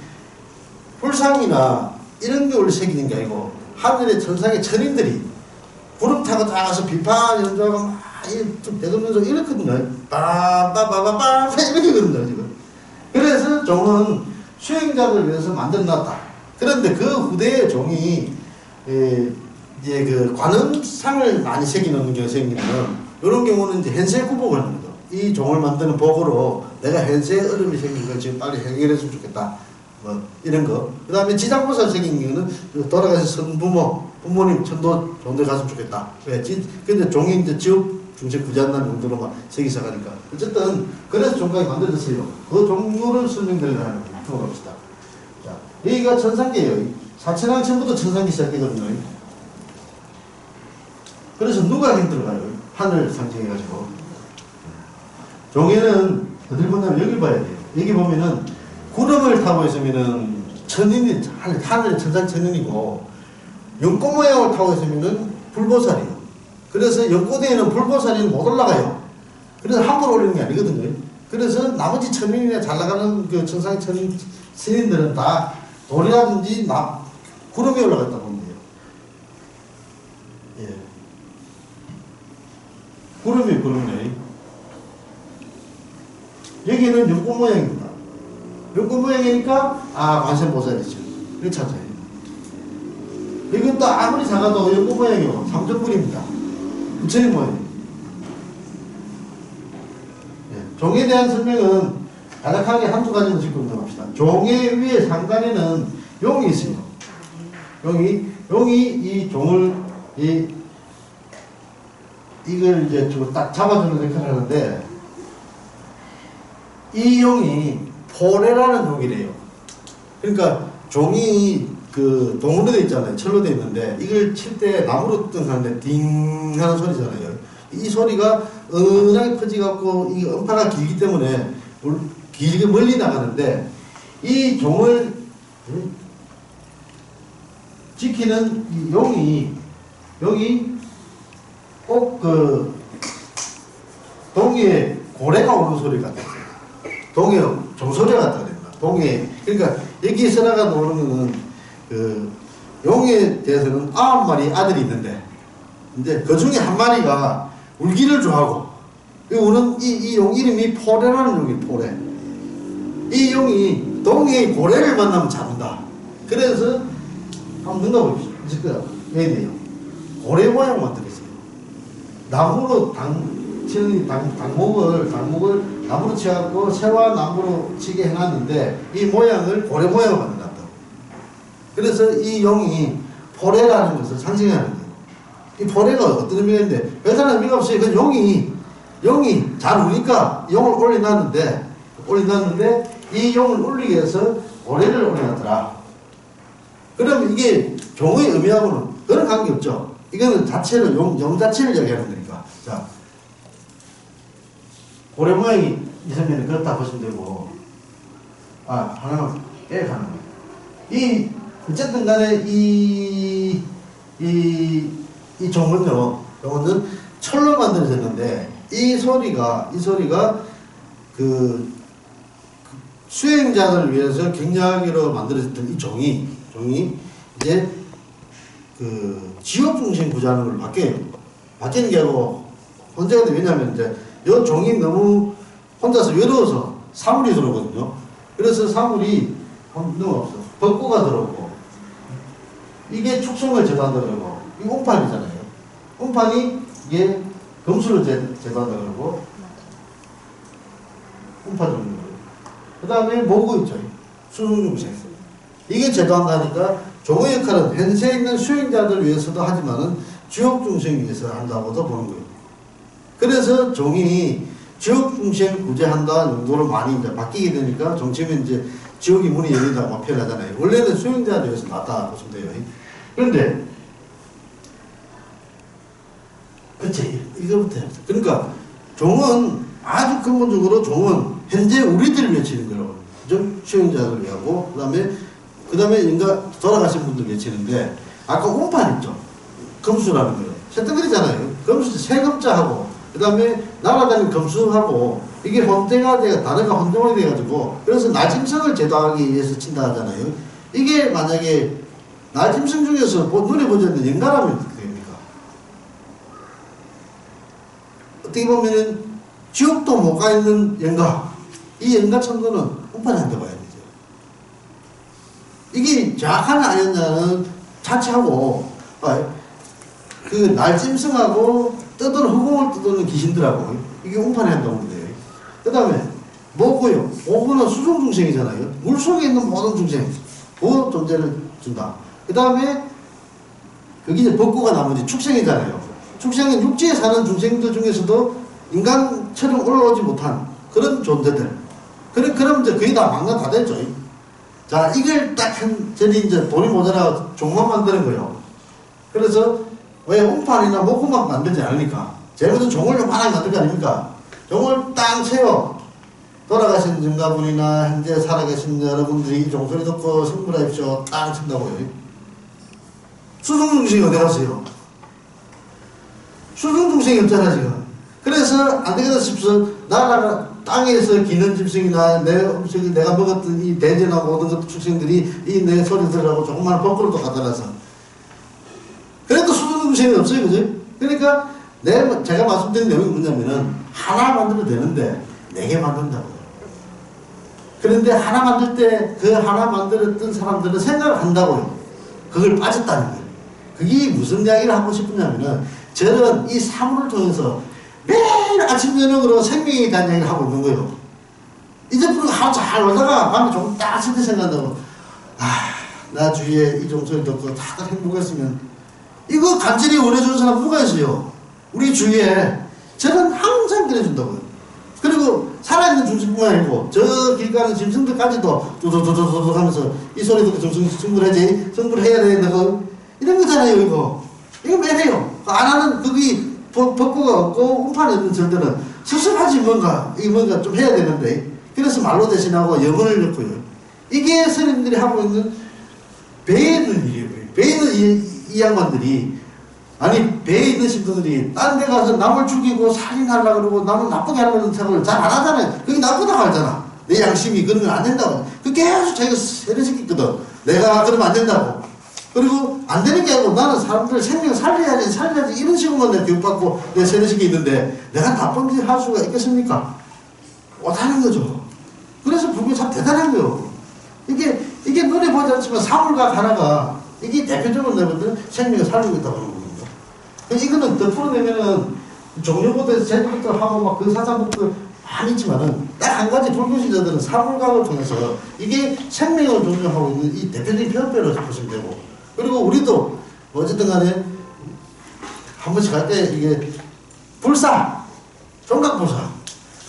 불상이나 이런 게 원래 새기는 게 아니고 하늘의 천상의 천인들이 구름 타고 다 가서 비판 이런 줄 알고 막 좀 대동면서 이렇거든요. 빠빠빠빠빠 이렇게거든요 지금. 그래서 종은 수행자를 위해서 만들어놨다. 그런데 그 후대의 종이 이제 그 관음상을 많이 새기는 경우가 생기면 이런 경우는 이제 현세구복을 하는 거죠. 이 종을 만드는 복으로 내가 현세의 어려움이 생긴 걸 지금 빨리 해결했으면 좋겠다. 뭐 이런 거. 그 다음에 지장보살 생긴 경우는 돌아가신 부모님 천도 좋은 데 갔으면 좋겠다. 왜? 근데 종이 이제 지옥 중세 구제한다는 정도로 막 새기 시작하니까. 어쨌든 그래서 종각이 만들어졌어요. 그 종류를 설명드리려고 들어갑시다. 자, 여기가 천상계예요. 사천왕 처음부터 천상계 시작되거든요. 그래서 누가 힘들어가요? 하늘 상징해가지고. 종에는 어딜 보냐면 여기 봐야 돼요. 여기 보면은 구름을 타고 있으면은 천인이, 하늘의 천상 천인이고, 연꽃 모양을 타고 있으면은 불보살이에요. 그래서 연꽃에는 불보살이는 못 올라가요. 그래서 함부로 올리는 게 아니거든요. 그래서 나머지 천인이나 잘 나가는 그 천상의 천인들은 다 돌이라든지 구름에 올라갔다 보면 돼요. 예. 구름이네. 여기는 연꽃 모양입니다. 연꽃 모양이니까 관세음보살이죠. 이렇게 찾아요. 이것도 아무리 작아도 연꽃 모양이요. 삼전불입니다. 부처님 모양이에요. 예. 종에 대한 설명은 간략하게 한두 가지만 짚고 넘어갑시다. 종의 위에 상단에는 용이 있어요. 용이 이 종을 이걸 이제 딱 잡아주는 역할을 하는데, 이 용이 포레라는 용이래요. 그러니까 종이 그 동으로 되어 있잖아요. 철로 되어 있는데 이걸 칠 때 나무로 뜬하는데 딩 하는 소리잖아요. 이 소리가 은은하게 퍼지갖고 이 음파가 길기 때문에 길게 멀리 나가는데, 이 종을 지키는 이 용이 꼭 그 동에 고래가 오는 소리 같아요. 동해 종소리 같다 그랬나. 동해 그러니까 여기 설화가 나오는 거는 그 용에 대해서는 9마리 아들이 있는데 이제 그 중에 한 마리가 울기를 좋아하고 우는 이 용 이름이 포레라는 용이 포레. 이 용이 동해의 고래를 만나면 잡는다. 그래서 한번 눈다보십시오. 있을 거야. 왜냐요? 고래 모양 만들었어요. 나무로 당목을 나무로 치갖고 새와 나무로 치게 해놨는데 이 모양을 고래 모양으로 만들었다고. 그래서 이 용이 포레라는 것을 상징하는 거예요. 이 포레가 어떤 의미가 있는데 별다른 의미가 없어요. 그 용이 잘 우니까 용을 올려놨는데 이 용을 올리기 위해서 고래를 올려놨더라. 그러면 이게 종의 의미하고는 그런 관계없죠. 이거는 자체를 용 자체를 이야기하는 거니까. 자, 고래 모양이 있으면 그렇다 보시면 되고, 하나만 빼가는 거예요. 어쨌든 간에 이 종은요, 철로 만들어졌는데, 이 소리가 그 수행자들을 위해서 경량하기로 만들어졌던 이 종이 이제 그 지옥 중생 구제하는 걸 바뀌어요. 바뀌는 게 아니고 혼자 근데 왜냐면 이제 이 종이 너무 혼자서 외로워서 사물이 들어오거든요. 그래서 사물이 없어. 벚꽃가 들어오고 이게 축성을 제도한다 그러고 이 운판이잖아요. 운판이 이게 금수를 제도한다 그러고 운판 종류. 그 다음에 모구 있죠. 수중중생. 이게 제도한다니까 종의 역할은 현세에 있는 수행자들 위해서도 하지만은 지옥중생 위해서 한다고도 보는 거예요. 그래서 종이 지옥중생 구제한다 용도로 많이 이제 바뀌게 되니까 종치면 이제 지옥이 문이 열린다고 표현하잖아요. 원래는 수행자들 위해서 나왔다 보시면 돼요. 그런데 그치 이거부터 그러니까 종은 아주 근본적으로 종은 현재 우리들을 외치는 거라고. 그죠? 수행자들 위하고, 그 다음에 인가 돌아가신 분들 외치는데, 아까 운판 있죠? 금수라는 거예요. 세덩거리잖아요. 금수, 세금자하고, 그 다음에 날아다니는 금수하고, 이게 혼대가 단어가 혼동이 돼가지고, 그래서 나짐승을 제도하기 위해서 친다 하잖아요. 이게 만약에, 나짐승 중에서 눈에 보지 않는 연가라면 어떻게 됩니까? 어떻게 보면은, 지옥도 못 가 있는 연가. 이 연가 천도는 운판이 한다고 봐야 되죠. 이게 정확하냐 아니었냐는 자체하고, 그 날짐승하고 떠도는 허공을 떠도는 귀신들하고, 이게 운판이 한다고 보면 돼요. 그 다음에, 뭐고요? 오고는 수중중생이잖아요. 물 속에 있는 모든 중생, 그 존재를 준다. 그 다음에, 그게 이제 벚꽃가 나머지 축생이잖아요. 축생은 육지에 사는 중생들 중에서도 인간처럼 올라오지 못한 그런 존재들. 그럼 이제 거의 다 망가 다 됐죠. 자, 이걸 딱 저리 이제 돈이 모자라 종만 만드는 거예요. 그래서 왜 운판이나 목구만 만들지 않으니까. 제부터 종을 좀 하나 만들 거 아닙니까? 종을 땅 채워. 돌아가신 증가분이나 현재 살아계신 여러분들이 이 종소리 듣고 성불하십시오. 땅 친다고요. 수중중생이 어디 갔어요? 수중중생이 없잖아, 지금. 그래서 안 되겠다 싶어서 나라가 땅에서 기는 짐승이나 내가 먹었던 이 대제나 모든 것 축생들이 이 내 소리 들으라고 조그마한 벚꽃도 갖다 놔서 그래도 수중중생이 없어요. 그죠? 그러니까 제가 말씀드린 내용이 뭐냐면은 하나 만들어도 되는데 4개 만든다고요. 그런데 하나 만들 때 그 하나 만들었던 사람들은 생각을 한다고요. 그걸 빠졌다는 거예요. 그게 무슨 이야기를 하고 싶으냐면은 저는 이 사물을 통해서 매일 아침 저녁으로 생명에 대한 얘기를 하고 있는 거예요. 이제 부르고 하루 잘 놀다가 밤에 좀 딱 쓸 때 생각한다고 나 주위에 이 종소리 듣고 다들 행복했으면 이거 간절히 원해주는 사람 누가 있어요? 우리 주위에 저는 항상 그래준다고요. 그리고 살아있는 중심뿐만 아니고 저 길 가는 짐승들까지도 두두두두두 하면서 이 소리 듣고 성불해야지 성불해야 되는데 이런 거잖아요. 이거 매일 해요. 안 하는 그게 벚꽃가 없고 운판이 없는 절들은 섭섭하지 뭔가 좀 해야 되는데 그래서 말로 대신하고 영혼을 넣고요. 이게 스님들이 하고 있는 배에 있는 일이에요. 배에 있는 이 양반들이 아니 배에 있는 신도들이 딴 데 가서 남을 죽이고 살인하려고 그러고 남을 나쁘게 하려는 생각을 잘 안 하잖아요. 그게 나쁘다고 하잖아. 내 양심이 그러면 안 된다고. 그 계속 자기가 세뇌시켰거든. 내가 그러면 안 된다고. 그리고 안 되는 게 아니고 나는 사람들 생명 살려야지 이런 식으로만 내가 교육받고 내 세뇌시켜 있는데 내가 나쁜 짓 할 수가 있겠습니까? 못하는 거죠. 그래서 불교 참 대단한 거예요. 이게 눈에 보지 않지만 사물각 하나가 이게 대표적으로 내보면 생명을 살리고 있다고 하는 겁니다. 이거는 더 풀어내면은 종교부터 제도부터 하고 막 그 사상부터 많이 있지만은 딱 한 가지 불교신자들은 사물각을 통해서 이게 생명을 존중하고 있는 이 대표적인 표현배로 보시면 되고, 그리고 우리도 어쨌든 간에 한 번씩 갈 때 이게 불사, 종각불사,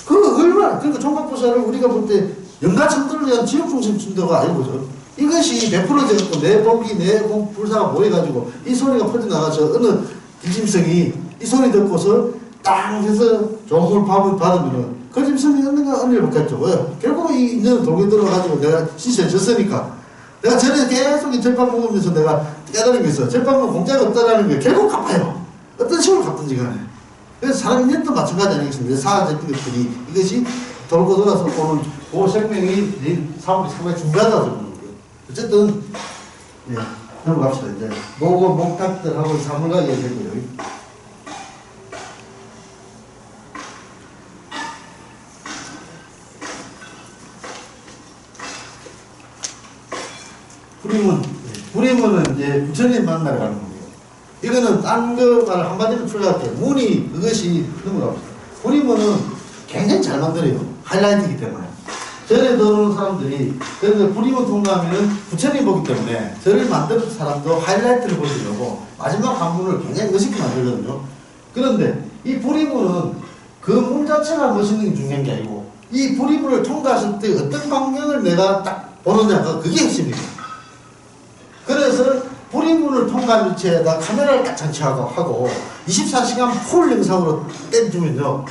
그 얼마나, 그러니까 종각불사를 우리가 볼 때 영가천도를 위한 지옥중생 준다가 아니고죠. 이것이 100% 내 복이 내 불사가 모여가지고 이 소리가 퍼져나가서 어느 기짐성이 이 소리 듣고서 땅 해서 좋은 밥을 받으면은 그 짐승이 얻는가 언니를 받겠죠. 왜? 결국 이 인연을 돌게 들어가지고 내가 시세졌으니까 내가 전에 계속 이 절밥 먹으면서 내가 깨달은 게 있어. 절밥은 공짜가 없다라는 게 결국 갚아요. 어떤 식으로 갚든지 간에. 그래서 사람 인연도 마찬가지 아니겠습니까? 사아제품 것들이 이것이 돌고 돌아서 오는 그 생명이 사물이 상당히 중요하다고 그러는 거예요. 어쨌든 예, 넘어갑시다. 이제 모고 목탁들하고 사물과 얘기했고요. 불임문은 이제 부처님 만나러 가는 겁니다. 이거는 딴 거 말 한마디로 풀어갈게요. 문이 그것이 넘어갑시다. 불임문은 굉장히 잘 만들어요. 하이라이트이기 때문에. 절에 들어오는 사람들이, 그래서 불임문 통과하면은 부처님 보기 때문에 절을 만드는 사람도 하이라이트를 보시려고 마지막 한문을 굉장히 멋있게 만들거든요. 그런데 이 불임문은 그 문 자체가 멋있는 게 중요한 게 아니고 이 불임문을 통과했을 때 어떤 광경을 내가 딱 보느냐가 그게 핵심입니다. 그래서 불임문을 통과한 위치에다 카메라를 딱 장치하고 24시간 풀 영상으로 떼주면요,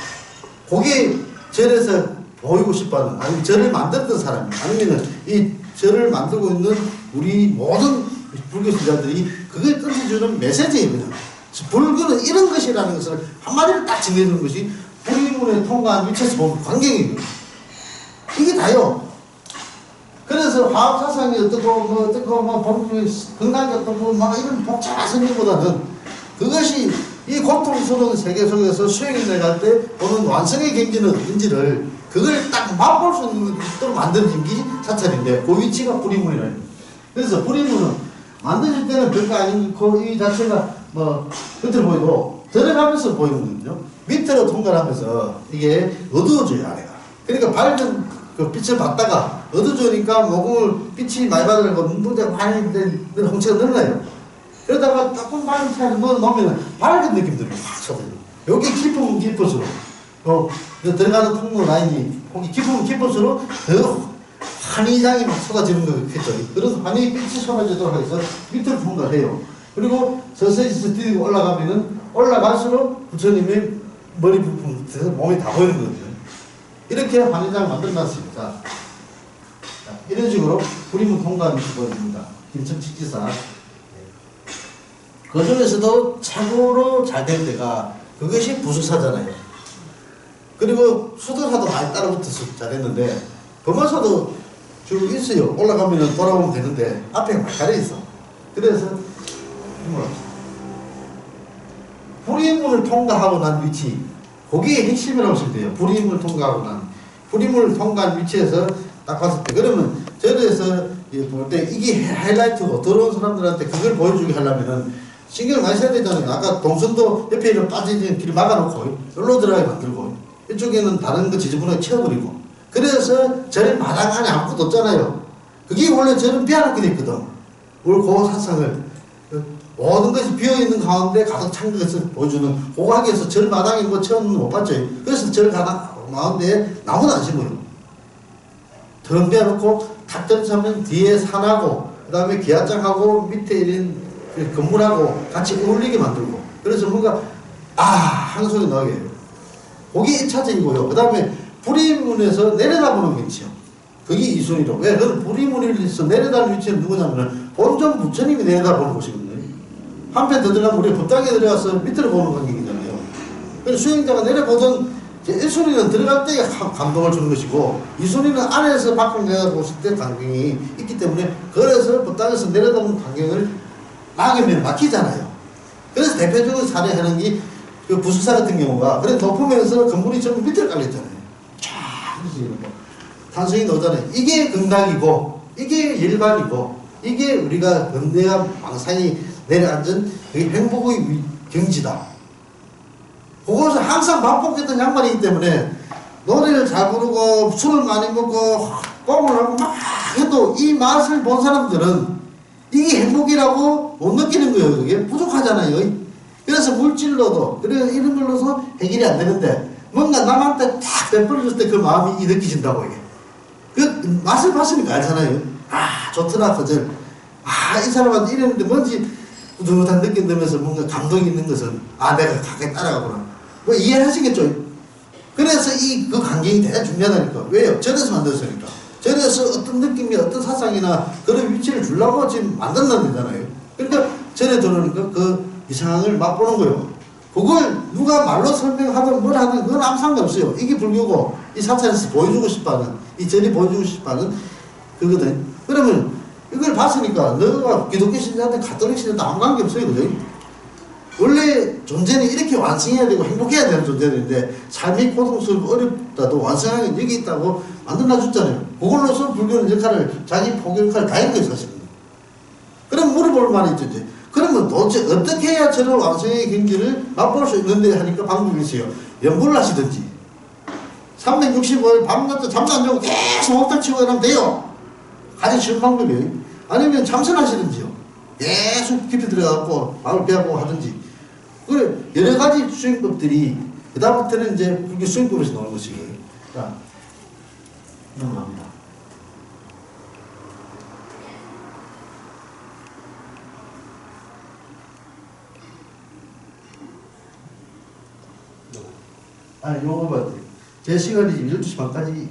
그게 절에서 보이고 싶어하는, 아니면 절을 만들었던 사람, 아니면 이 절을 만들고 있는 우리 모든 불교 신자들이 그걸 던져주는 메시지예요. 그냥 불교는 이런 것이라는 것을 한마디로 딱 정해주는 것이 불임문에 통과한 위치에서 보는 광경이에요. 이게 다요. 그래서 화합사상이 어떻고, 건강이 어떻고, 막 이런 복잡한 선생보다는 그것이 이 고통스러운 세계 속에서 수행이 내갈 때 보는 완성의 경지는 어딘지를 그걸 딱 맛볼 수 있는 것으로 만드는 게 사찰인데 그 위치가 불임문이라는 거예요. 그래서 불임문은 만드실 때는 별거 아니고 이 자체가 뭐 겉으로 보이고 들어가면서 보이는 거거든요. 밑으로 통과하면서 이게 어두워져요, 아래가. 그러니까 밝은 그 빛을 받다가 어두워지니까 목을 빛이 많이 받으니까 눈동자가 많이 홍채가 늘어나요. 그러다가 조금 밝은 차를 넣으면 밝은 느낌 들어요. 확 쳐져요. 여기 깊으면 깊을수록 들어가는 통로 라인이 거기 깊으면 깊을수록 더 환희장이 막 쏟아지는 거겠죠. 그래서 환희 빛이 쏟아지도록 해서 밑으로 통과해요. 그리고 서서히 뛰고 올라가면은 올라갈수록 부처님의 머리 부분에서 몸이 다 보이는 거거든요. 이렇게 환희장을 만들어놨습니다. 이런 식으로 불임문 통과하는 보여줍니다. 김천칙지사. 그 중에서도 최고로 잘 된 데가 그것이 부수사잖아요. 그리고 수도사도 많이 따라붙어서 잘했는데 범어사도 쭉 있어요. 올라가면 돌아오면 되는데 앞에 막 가려있어. 그래서 불임문을 통과하고 난 위치, 거기에 핵심이라고 보시면 돼요. 불임문을 통과하고 난. 불임문을 통과한 위치에서 딱 봤을 때, 그러면 절에서 볼 때 이게 하이라이트고 들어온 사람들한테 그걸 보여주게 하려면은 신경을 많이 써야 되잖아요. 아까 동선도 옆에 있는 빠지는 길을 막아놓고 여기로 들어가게 만들고 이쪽에는 다른 거 지저분하게 채워버리고, 그래서 절의 마당 안에 아무것도 없잖아요. 그게 원래 절은 비워놓게 돼 있거든. 오늘 그 사상을 모든 것이 비어있는 가운데 가득 찬 것을 보여주는 고각에서 절 마당에 뭐 채우는 거 못 봤죠. 그래서 절 가운데에 나무도 안 심어요. 텅 비워놓고 탑점하면 뒤에 산하고 그 다음에 기아장하고 밑에 있는 건물하고 같이 어울리게 만들고, 그래서 뭔가 하는 소리 나게 해요. 그게 1차적이고요. 그 다음에 불임문에서 내려다보는 위치요. 그게 이순이로. 왜? 그건 불임문에서 내려다보는 위치는 누구냐면 본전 부처님이 내려다보는 곳이거든요. 한편 더 들어가면 우리 법당에 들어가서 밑으로 보는 광경이잖아요. 그래서 수행자가 내려보던 이제 1순위는 들어갈 때 감동을 주는 것이고 2순위는 안에서 밖을 내다보실 때 광경이 있기 때문에 그래서 법당에서 내려다보는 광경을 막으면 막히잖아요. 그래서 대표적으로 사례하는 게 그 부숙사 같은 경우가 그래 덮으면서 건물이 전부 밑으로 깔렸잖아요. 쫙 이런 거. 탄성이 나오잖아요. 이게 극락이고 이게 일반이고 이게 우리가 건대한 망상이 내려앉은 행복의 경지다. 그것을 항상 반복했던 양반이기 때문에 노래를 잘 부르고 술을 많이 먹고 꽁을 하고 막 해도 이 맛을 본 사람들은 이게 행복이라고 못 느끼는 거예요. 그게 부족하잖아요. 그래서 물질로도 그래서 이런 걸로서 해결이 안 되는데 뭔가 남한테 탁 베풀어줄 때 그 마음이 느껴진다고 이게 그 맛을 봤으니까 알잖아요. 아 좋더라 그절 아 이 사람한테 이랬는데 뭔지 뿌듯한 느낌 들면서 뭔가 감동이 있는 것은 아 내가 가까이 따라가구나 뭐 이해하시겠죠? 그래서 이 그 광경이 대단히 중요하다니까. 왜요? 절에서 만들었으니까. 절에서 어떤 느낌이 어떤 사상이나 그런 위치를 주려고 지금 만든다는 거잖아요. 그러니까 절에 들어오니까 그 이상을 맛보는 거예요. 그걸 누가 말로 설명하든 뭘 하든 그건 아무 상관없어요. 이게 불교고 이 사찰에서 보여주고 싶어하는 이 절이 보여주고 싶어하는 그거든. 그러면 이걸 봤으니까 너가 기독교 신자한테 가톨릭 신자한테 아무 관계 없어요. 그죠? 원래 존재는 이렇게 완성해야 되고 행복해야 되는 존재인데 삶이 고통스럽고 어렵다도 완성하게 여기 있다고 만들어줬잖아요. 그걸로서 불교는 역할을 자기 포교 역할을 다 한 거예요 사실은. 그럼 물어볼 말이 있죠. 이제. 그러면 도대체 어떻게 해야 저런 완성의 경지를 맛볼 수 있는데 하니까 방법이 있어요. 연불을 하시든지 365일 밤낮도 잠도 안 자고 계속 먹다 치고 이러면 돼요. 가장 쉬운 방법이에요. 아니면 참선하시든지요. 계속 깊이 들어가고 마음을 배우고 하든지. 그래 여러 가지 수행법들이 그 다음부터는 이제 불교 수행법에서 나오는 것이고요. 자 넘어갑니다. 아니 요거 봐. 제 시간이 12시 반까지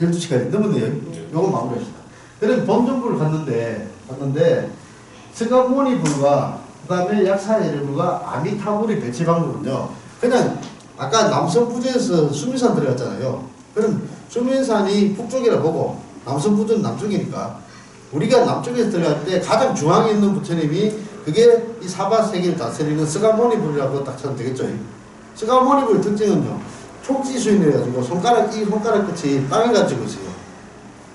12시까지 넘었네요. 요거 마무리합시다. 그럼 범정부를 갔는데 스가모니불과 그 다음에 약사예불과 아미타불의 배치 방법은요. 그냥 아까 남선부지에서 수민산 들어갔잖아요. 그럼 수민산이 북쪽이라 보고 남선부지는 남쪽이니까 우리가 남쪽에서 들어갈 때 가장 중앙에 있는 부처님이 그게 이 사바세계를 다스리는 스가모니불이라고 딱 쳐도 되겠죠. 스가모니불 특징은요. 촉지수인을 해가지고 이 손가락 끝이 땅을 가지고 있어요.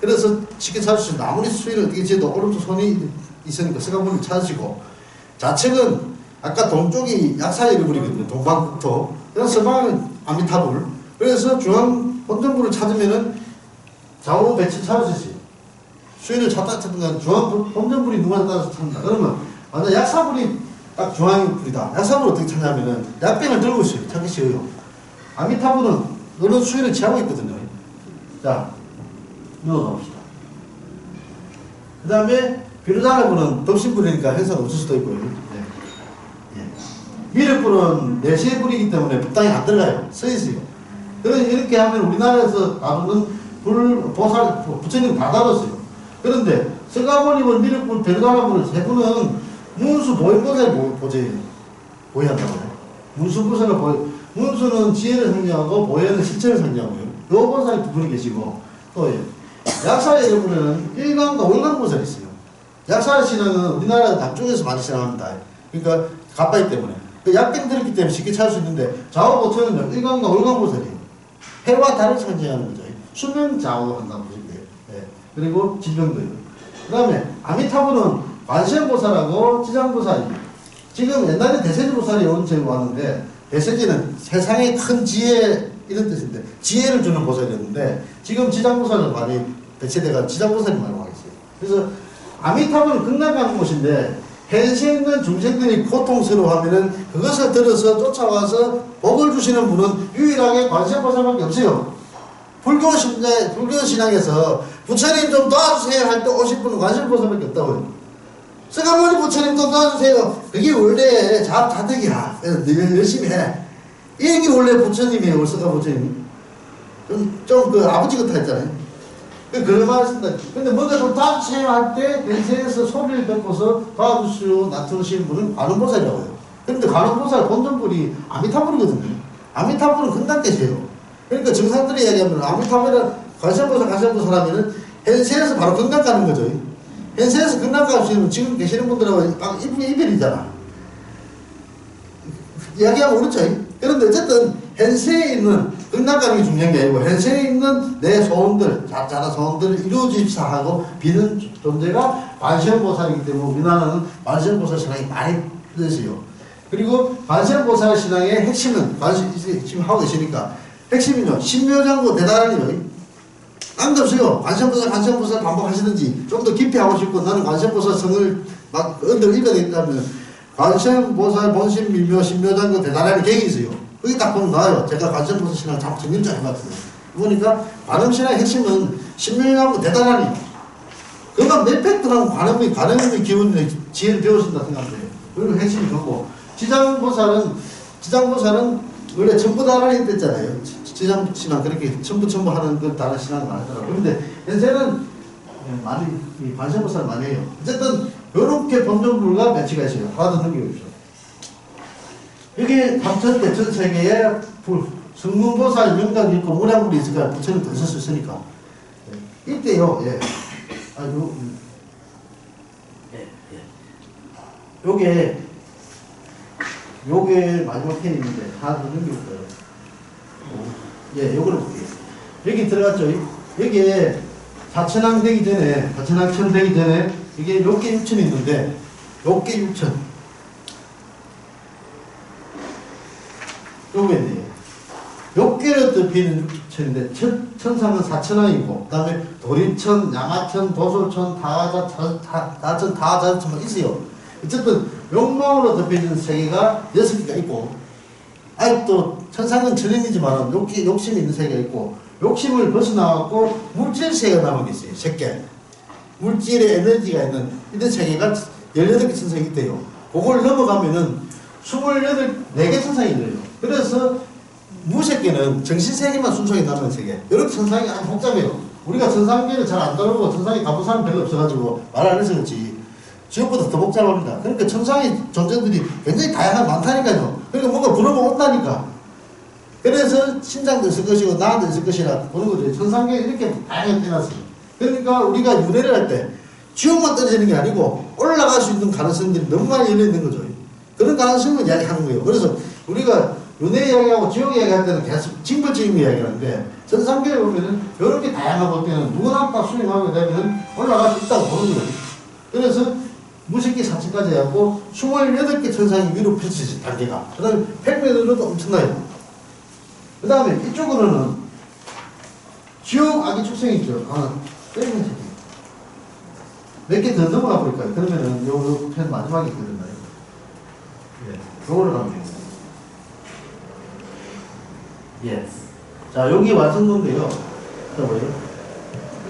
그래서 쉽게 찾을 수 있는 아무리 수인을 어떻게 지어도 오른쪽 손이 있으니까 스가모니를 찾으시고 좌측은 아까 동쪽이 약사예불이거든요. 동방국토. 그래서 서방은 아미타불. 그래서 중앙 본전부를 찾으면은 좌우 배치 찾을 수 있어요. 수인을 찾든가 중앙 본전불이 누구나 따라서 찾는다. 그러면 완전 약사불이 딱 중앙의 불이다. 약사불을 어떻게 찾냐면은 약병을 들고 있어요. 찾기 쉬워요. 아미타불은 어느 수인을 취하고 있거든요. 자, 넣어놓읍시다. 그 다음에 비로자나불은 덕신불이니까 해석 없을 수도 있고요. 네. 네. 미륵불은 내세불이기 때문에 법당에 안 들어가요. 써있어요. 그래서 이렇게 하면 우리나라에서 다루는 보살, 부처님 다 다뤘어요. 그런데 스가모니불, 미륵불, 비로자나불 세 분은 문수 보현보살 보유한다고 해요. 문수보살을 문수는 지혜를 상징하고 보현은 실체를 상징하고요. 요 보살이 두 분이 계시고 또 약사예불에는 일광과 월광보살이 있어요. 약사의 신앙은 우리나라 남쪽에서 많이 신앙합니다. 그러니까 가까이 때문에 그 약병 들었기 때문에 쉽게 찾을 수 있는데 좌우보처는 일광과 월광보살이에요. 해와 달을 상징하는 거죠. 수명 좌우한다고 보시면 돼요. 네. 그리고 질병도요. 그 다음에 아미타불은 관세음보살하고 지장보살이에요. 지금 옛날에 대세지보살이 온처럼 왔는데 대세지는 세상의 큰 지혜 이런 뜻인데 지혜를 주는 보살이었는데 지금 지장보살은 많이 배치돼가 지장보살이 많이 와 있어요. 그래서 아미타불은 극락한 곳인데 현세 있는 중생들이 고통스러워하면은 그것을 들어서 쫓아와서 복을 주시는 분은 유일하게 관세음보살밖에 없어요. 불교 신앙에서 부처님 좀 도와주세요 할 때 오실 분은 관세음보살밖에 없다고요. 스가모니 부처님 좀 도와주세요. 그게 원래 자득이야. 늘 열심히 해. 이게 원래 부처님이에요. 스가 부처님. 좀 그 아버지 같아 했잖아요. 그런 말 했습니다. 근데 뭔가 좀 도와주세요 할 때 연세에서 소리를 듣고서 도와주시오 나타나시는 분은 관음보살이라고 해요. 근데 관음보살 본전불이 아미타불이거든요. 아미타불은 금단계세요. 그러니까 정상들이 이야기하면 아미타불이란 관세음보살 하면은 현세에서 바로 금강 가는 거죠. 현세에서 금강 가시면 지금 계시는 분들하고 이별이잖아. 이야기하면 그렇죠. 그런데 어쨌든 현세에 있는 금강 가는 게 중요한 게 아니고 현세에 있는 내 소원들, 자잘한 소원들을 이루어집사 하고 비는 존재가 관세음보살이기 때문에 우리나라는 관세음보살 신앙이 많이 되세요. 그리고 관세음보살 신앙의 핵심은 지금 하고 계시니까 핵심은요 신묘장구 대단하니요. 딴 데 없어요. 관세음보살 반복하시든지 좀 더 깊이 하고 싶고 나는 관세음보살 성을 막 언덕 읽어야 되겠다면 관세음보살 본심 밀묘 신묘장구 대단하니 객이 있어요. 거기 딱 보면 나와요. 제가 관세음보살 신앙을 참 정밀적으로 해봤어요. 보니까 관음신앙의 핵심은 신묘장구 대단하니 그러니까 몇 팩트라고 관음의 기운의 지혜를 배우신다 생각돼요. 그리고 핵심이 그거고 지장보살은 원래 전부 다라니 됐잖아요. 지장신앙 그렇게 전부 하는 그 다른 신앙을 말하더라고요. 그런데 연세는 많이 관세음보살 많이 해요. 어쨌든 요렇게 본전불과 매치가 있어요. 하나도 넘겨보십시오. 여기 삼천 대천 세계에 성문보살 명당이 있고 무량불이 있으니까 부처는 더 있을 수 있으니까 이때요. 예. 요게 마지막 캔인데 하나 더 넘겨볼까요? 예, 요거를 볼게요. 여기 들어갔죠? 여기에 사천왕 되기 전에, 사천왕천 되기 전에, 이게 요게 6천이 있는데, 요게 6천. 요게네요. 요게를 덮이는 6천인데, 천상은 사천왕이고, 그 다음에 도리천, 양화천, 도솔천, 다천, 다자천만 있어요. 어쨌든, 욕망으로 덮여있는 세계가 6개가 있고, 아직도 천상은 천인이지만 욕심이 있는 세계가 있고, 욕심을 벗어나갖고 물질 세계가 남은 게 있어요. 3개. 물질의 에너지가 있는 이런 세계가 18개 천상이 있대요. 그걸 넘어가면은 4개 천상이 있어요. 그래서 무색계는 정신세계만 순수하게 남는 세계. 이렇게 천상이 아주 복잡해요. 우리가 천상계를 잘 안 다루고 천상에 가본 사람 별로 없어가지고 말 안 해서 그렇지. 지옥보다 더 복잡합니다. 그러니까 천상의 존재들이 굉장히 다양한 많다니까요. 그러니까 뭔가 부르면 온다니까. 그래서 신장도 있을 것이고 나도 있을 것이라 보는 거죠. 천상계에 이렇게 다양하게 떼놨어요. 그러니까 우리가 유래를 할 때 지옥만 떨어지는 게 아니고 올라갈 수 있는 가능성들이 너무 많이 열려있는 거죠. 그런 가능성을 이야기하는 거예요. 그래서 우리가 윤회 이야기하고 지옥 이야기할 때는 계속 징벌적인 거 이야기하는데 천상계에 보면은 이렇게 다양한 것 때는 누구나 다 수행하게 되면 올라갈 수 있다고 보는 거예요. 그래서 무색계 4층까지 해갖고 28개 천상이 위로 펼쳐진 단계가. 그 다음에 백면으로도 엄청나요. 그 다음에 이쪽으로는 지옥 악의 축생이 있죠. 몇 개 더 넘어가 볼까요? 그러면은 요 편 마지막에 있거든요. 예. 요거를 가면 됩니다. 예. 자, 여기 완성도인데요. 자, 뭐예요?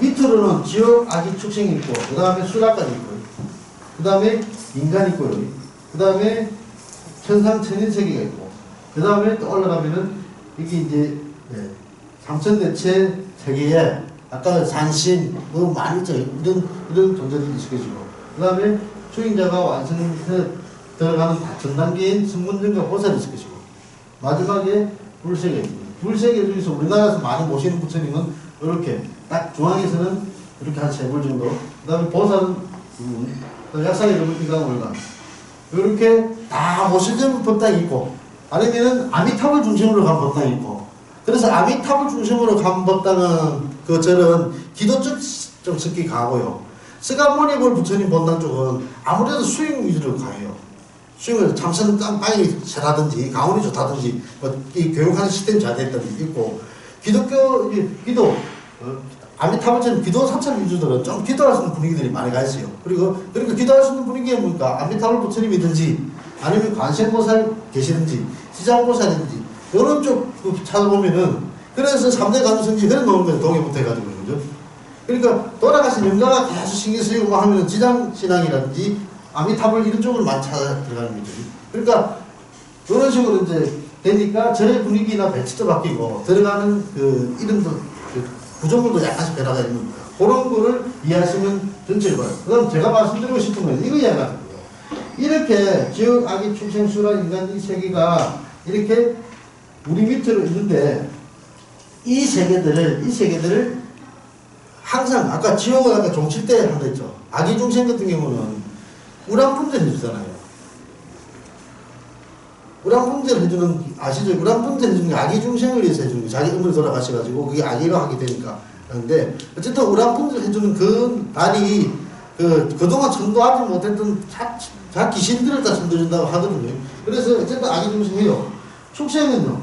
밑으로는 지옥 악의 축생이 있고, 그 다음에 수라까지 있고요. 그 다음에 인간이 있고요. 그 다음에 천상 천인세계가 있고, 그 다음에 또 올라가면은 이게 이제 삼천대체 세계에 아까 산신 뭐 많이 있죠. 이런 존재들이 있을 것이고, 그 다음에 수행자가 완성해서 들어가는 전 단계인 승문전과 보살이 있을 것이고, 마지막에 불세계 있습니다. 불세계 중에서 우리나라에서 많이 모시는 부처님은 이렇게 딱 중앙에서는 이렇게 한 3불 정도, 그 다음에 보살은 약상의 이강월간 이렇게 다 모시는 법당이 있고, 아니면은 아미타불 중심으로 간 법당이 있고. 그래서 아미타불 중심으로 간 법당은 그처럼 기도 쪽 좀 섞기 강하고요. 스가모니불 부처님 본당 쪽은 아무래도 수행 위주로 강해요. 수행을 참선 빵이 잘하든지 강원이 좋다든지 이 교육하는 시스템이 잘 됐다든지 있고, 기도 아미타불처럼 기도 사찰 위주들은 좀 기도할 수 있는 분위기들이 많이 가 있어요. 그리고 그러니까 기도할 수 있는 분위기가 뭡니까? 아미타불 부처님이든지 아니면 관세음보살 계시든지 지장보살이든지 이런 쪽 찾아보면은, 그래서 3대 가능성지 그래 놓은 거예요. 동해부터 해가지고. 그죠? 그러니까 돌아가신 영가가 계속 신경 쓰이고 뭐 하면은 지장신앙이라든지 아미타불 이런 쪽으로 많이 찾아 들어가는 거죠. 그러니까 이런 식으로 이제 되니까 절의 분위기나 배치도 바뀌고 들어가는 그 이름도 그 구조물도 약간씩 변화가 있는 거예요. 그런 거를 이해하시면 전체를 봐요. 그럼 제가 말씀드리고 싶은 건 이거 이야기하는 거예요. 이렇게 지역 아기 출생수란 인간의 세계가 이렇게 우리 밑으로 있는데 이 세계들을 항상 아까 지옥을 아까 종칠 때 한다 했죠. 아기 중생 같은 경우는 우량분들 해주잖아요. 우량분들 해주는 아시죠? 우량분들 해주는 게 아기 중생을 위해서 해주는 게 자기 어머니 돌아가셔가지고 그게 아기로 하게 되니까. 그런데 어쨌든 우량분들 해주는 그 날이 그동안 전도하지 못했던 자 귀신들을 다 전도해준다고 하거든요. 그래서 어쨌든 아기 중생해요. 축생은요.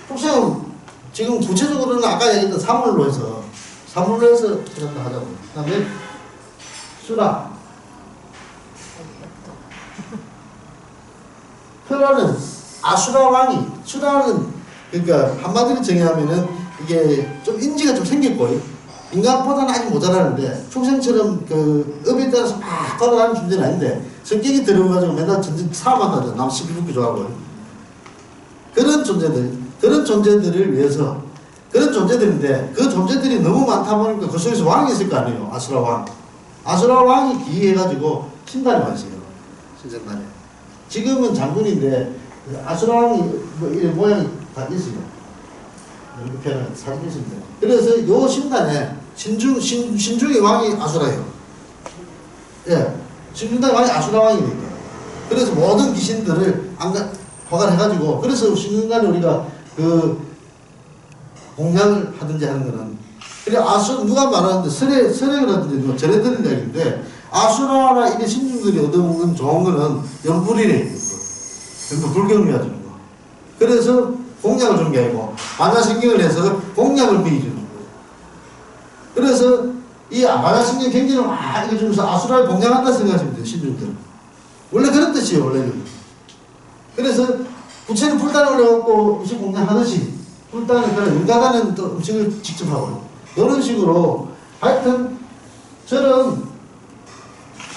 축생은 지금 구체적으로는 아까 얘기했던 사물로 해서 해석을 하자고. 그 다음에 수라. 수라는 아수라 왕이, 수라는 그러니까 한마디로 정의하면은 이게 좀 인지가 좀 생겼고 인간보다는 아직 모자라는데 축생처럼 그 업에 따라서 막 돌아가는 존재는 아닌데 성격이 들어가지고 맨날 전쟁 싸움만 하죠. 남 시비 붙기 좋아하고 그런 존재들을 위해서 그런 존재들인데 그 존재들이 너무 많다 보니까 그 속에서 왕이 있을 거 아니에요. 아수라 왕. 아수라 왕이 기이해가지고 신단에 와 있어요. 신전단에. 지금은 장군인데 아수라 왕이 뭐 이런 모양이 다 있어요. 이렇게는 사진 있습니다. 그래서 요 신단에 신중의 왕이 아수라예요. 예. 신중단의 왕이 아수라 왕이니까. 그래서 모든 귀신들을 포괄해가지고 그래서 신중단에 우리가 공양을 하든지 하는 거는 그래 누가 말하는데 설해라든지 뭐 절에드는 이야기인데 아수라나 이런 신중들이 얻어먹는 좋은 거는 연불이래. 전부 불경을 해주는 거. 그래서 공약을 주는 게 아니고 반야신경을 해서 공약을 미해주는 거예요. 그래서 이 반야신경 경진을 막 이거 주면서 아수라를 공양한다 생각하시면 돼요. 신중들은. 원래 그런 뜻이에요. 원래는. 그래서 부처님 불단에 올려갖고 음식 공양하듯이 불단에 그런 응가다는 또 음식을 직접 하고 이런 식으로 하여튼 저는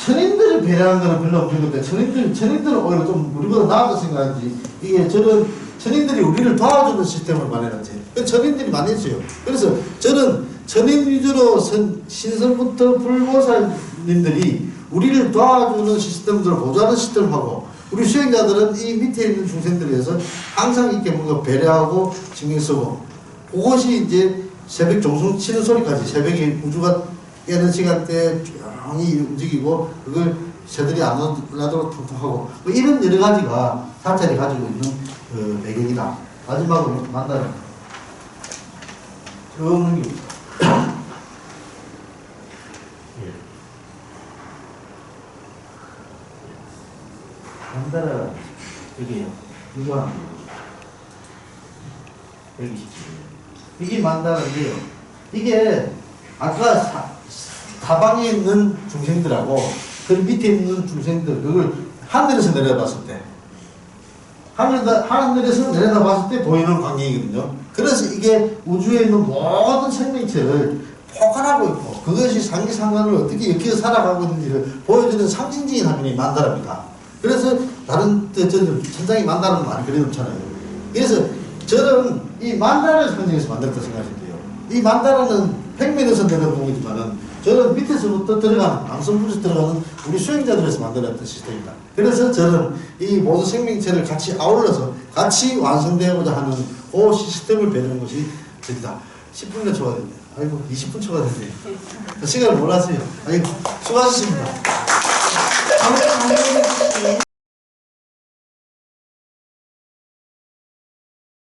천인들을 배려하는 거는 별로 없는 건데 천인들은 오히려 좀 우리보다 나아서 생각하지 이게 저는 천인들이 우리를 도와주는 시스템을 마련하지 천인들이 많이 있어요. 그래서 저는 천인 위주로 신선부터 불보살님들이 우리를 도와주는 시스템들을 보조하는 시스템을 하고 우리 수행자들은 이 밑에 있는 중생들에 대해서 항상 이렇게 뭔가 배려하고 신경 쓰고 그것이 이제 새벽 종성 치는 소리까지 새벽에 우주가 깨는 시간대에 조용히 움직이고 그걸 새들이 안 나도록 통통하고 뭐 이런 여러 가지가 사찰이 가지고 있는 배경이다. 마지막으로 만나는 없는 게 만다라 여기에요. 이거 여기 이게 만다라인데요. 이게 아까 사방에 있는 중생들하고 그 밑에 있는 중생들 그걸 하늘에서 내려봤을 때 하늘에서 내려다봤을 때 보이는 광경이거든요. 그래서 이게 우주에 있는 모든 생명체를 포괄하고 있고 그것이 상기상관을 어떻게 엮여 살아가고 있는지를 보여주는 상징적인 화면이 만다라입니다. 그래서 다른 저는 천장이 만다라는 말이 그리 놓잖아요. 그래서 저는 이 만다라를 선정해서 만들었다 생각하시면 돼요. 이 만다라는 평면에서 내려본 거지만은 저는 밑에서부터 들어가는 남성부에서 들어가는 우리 수행자들에서 만들었던 시스템입니다. 그래서 저는 이 모든 생명체를 같이 아울러서 같이 완성되고자 하는 그 시스템을 배우는 것이 저기다. 10분이나 초과됐네. 아이고 20분 초과됐네. 시간을 몰랐어요. 아이고 수고하셨습니다.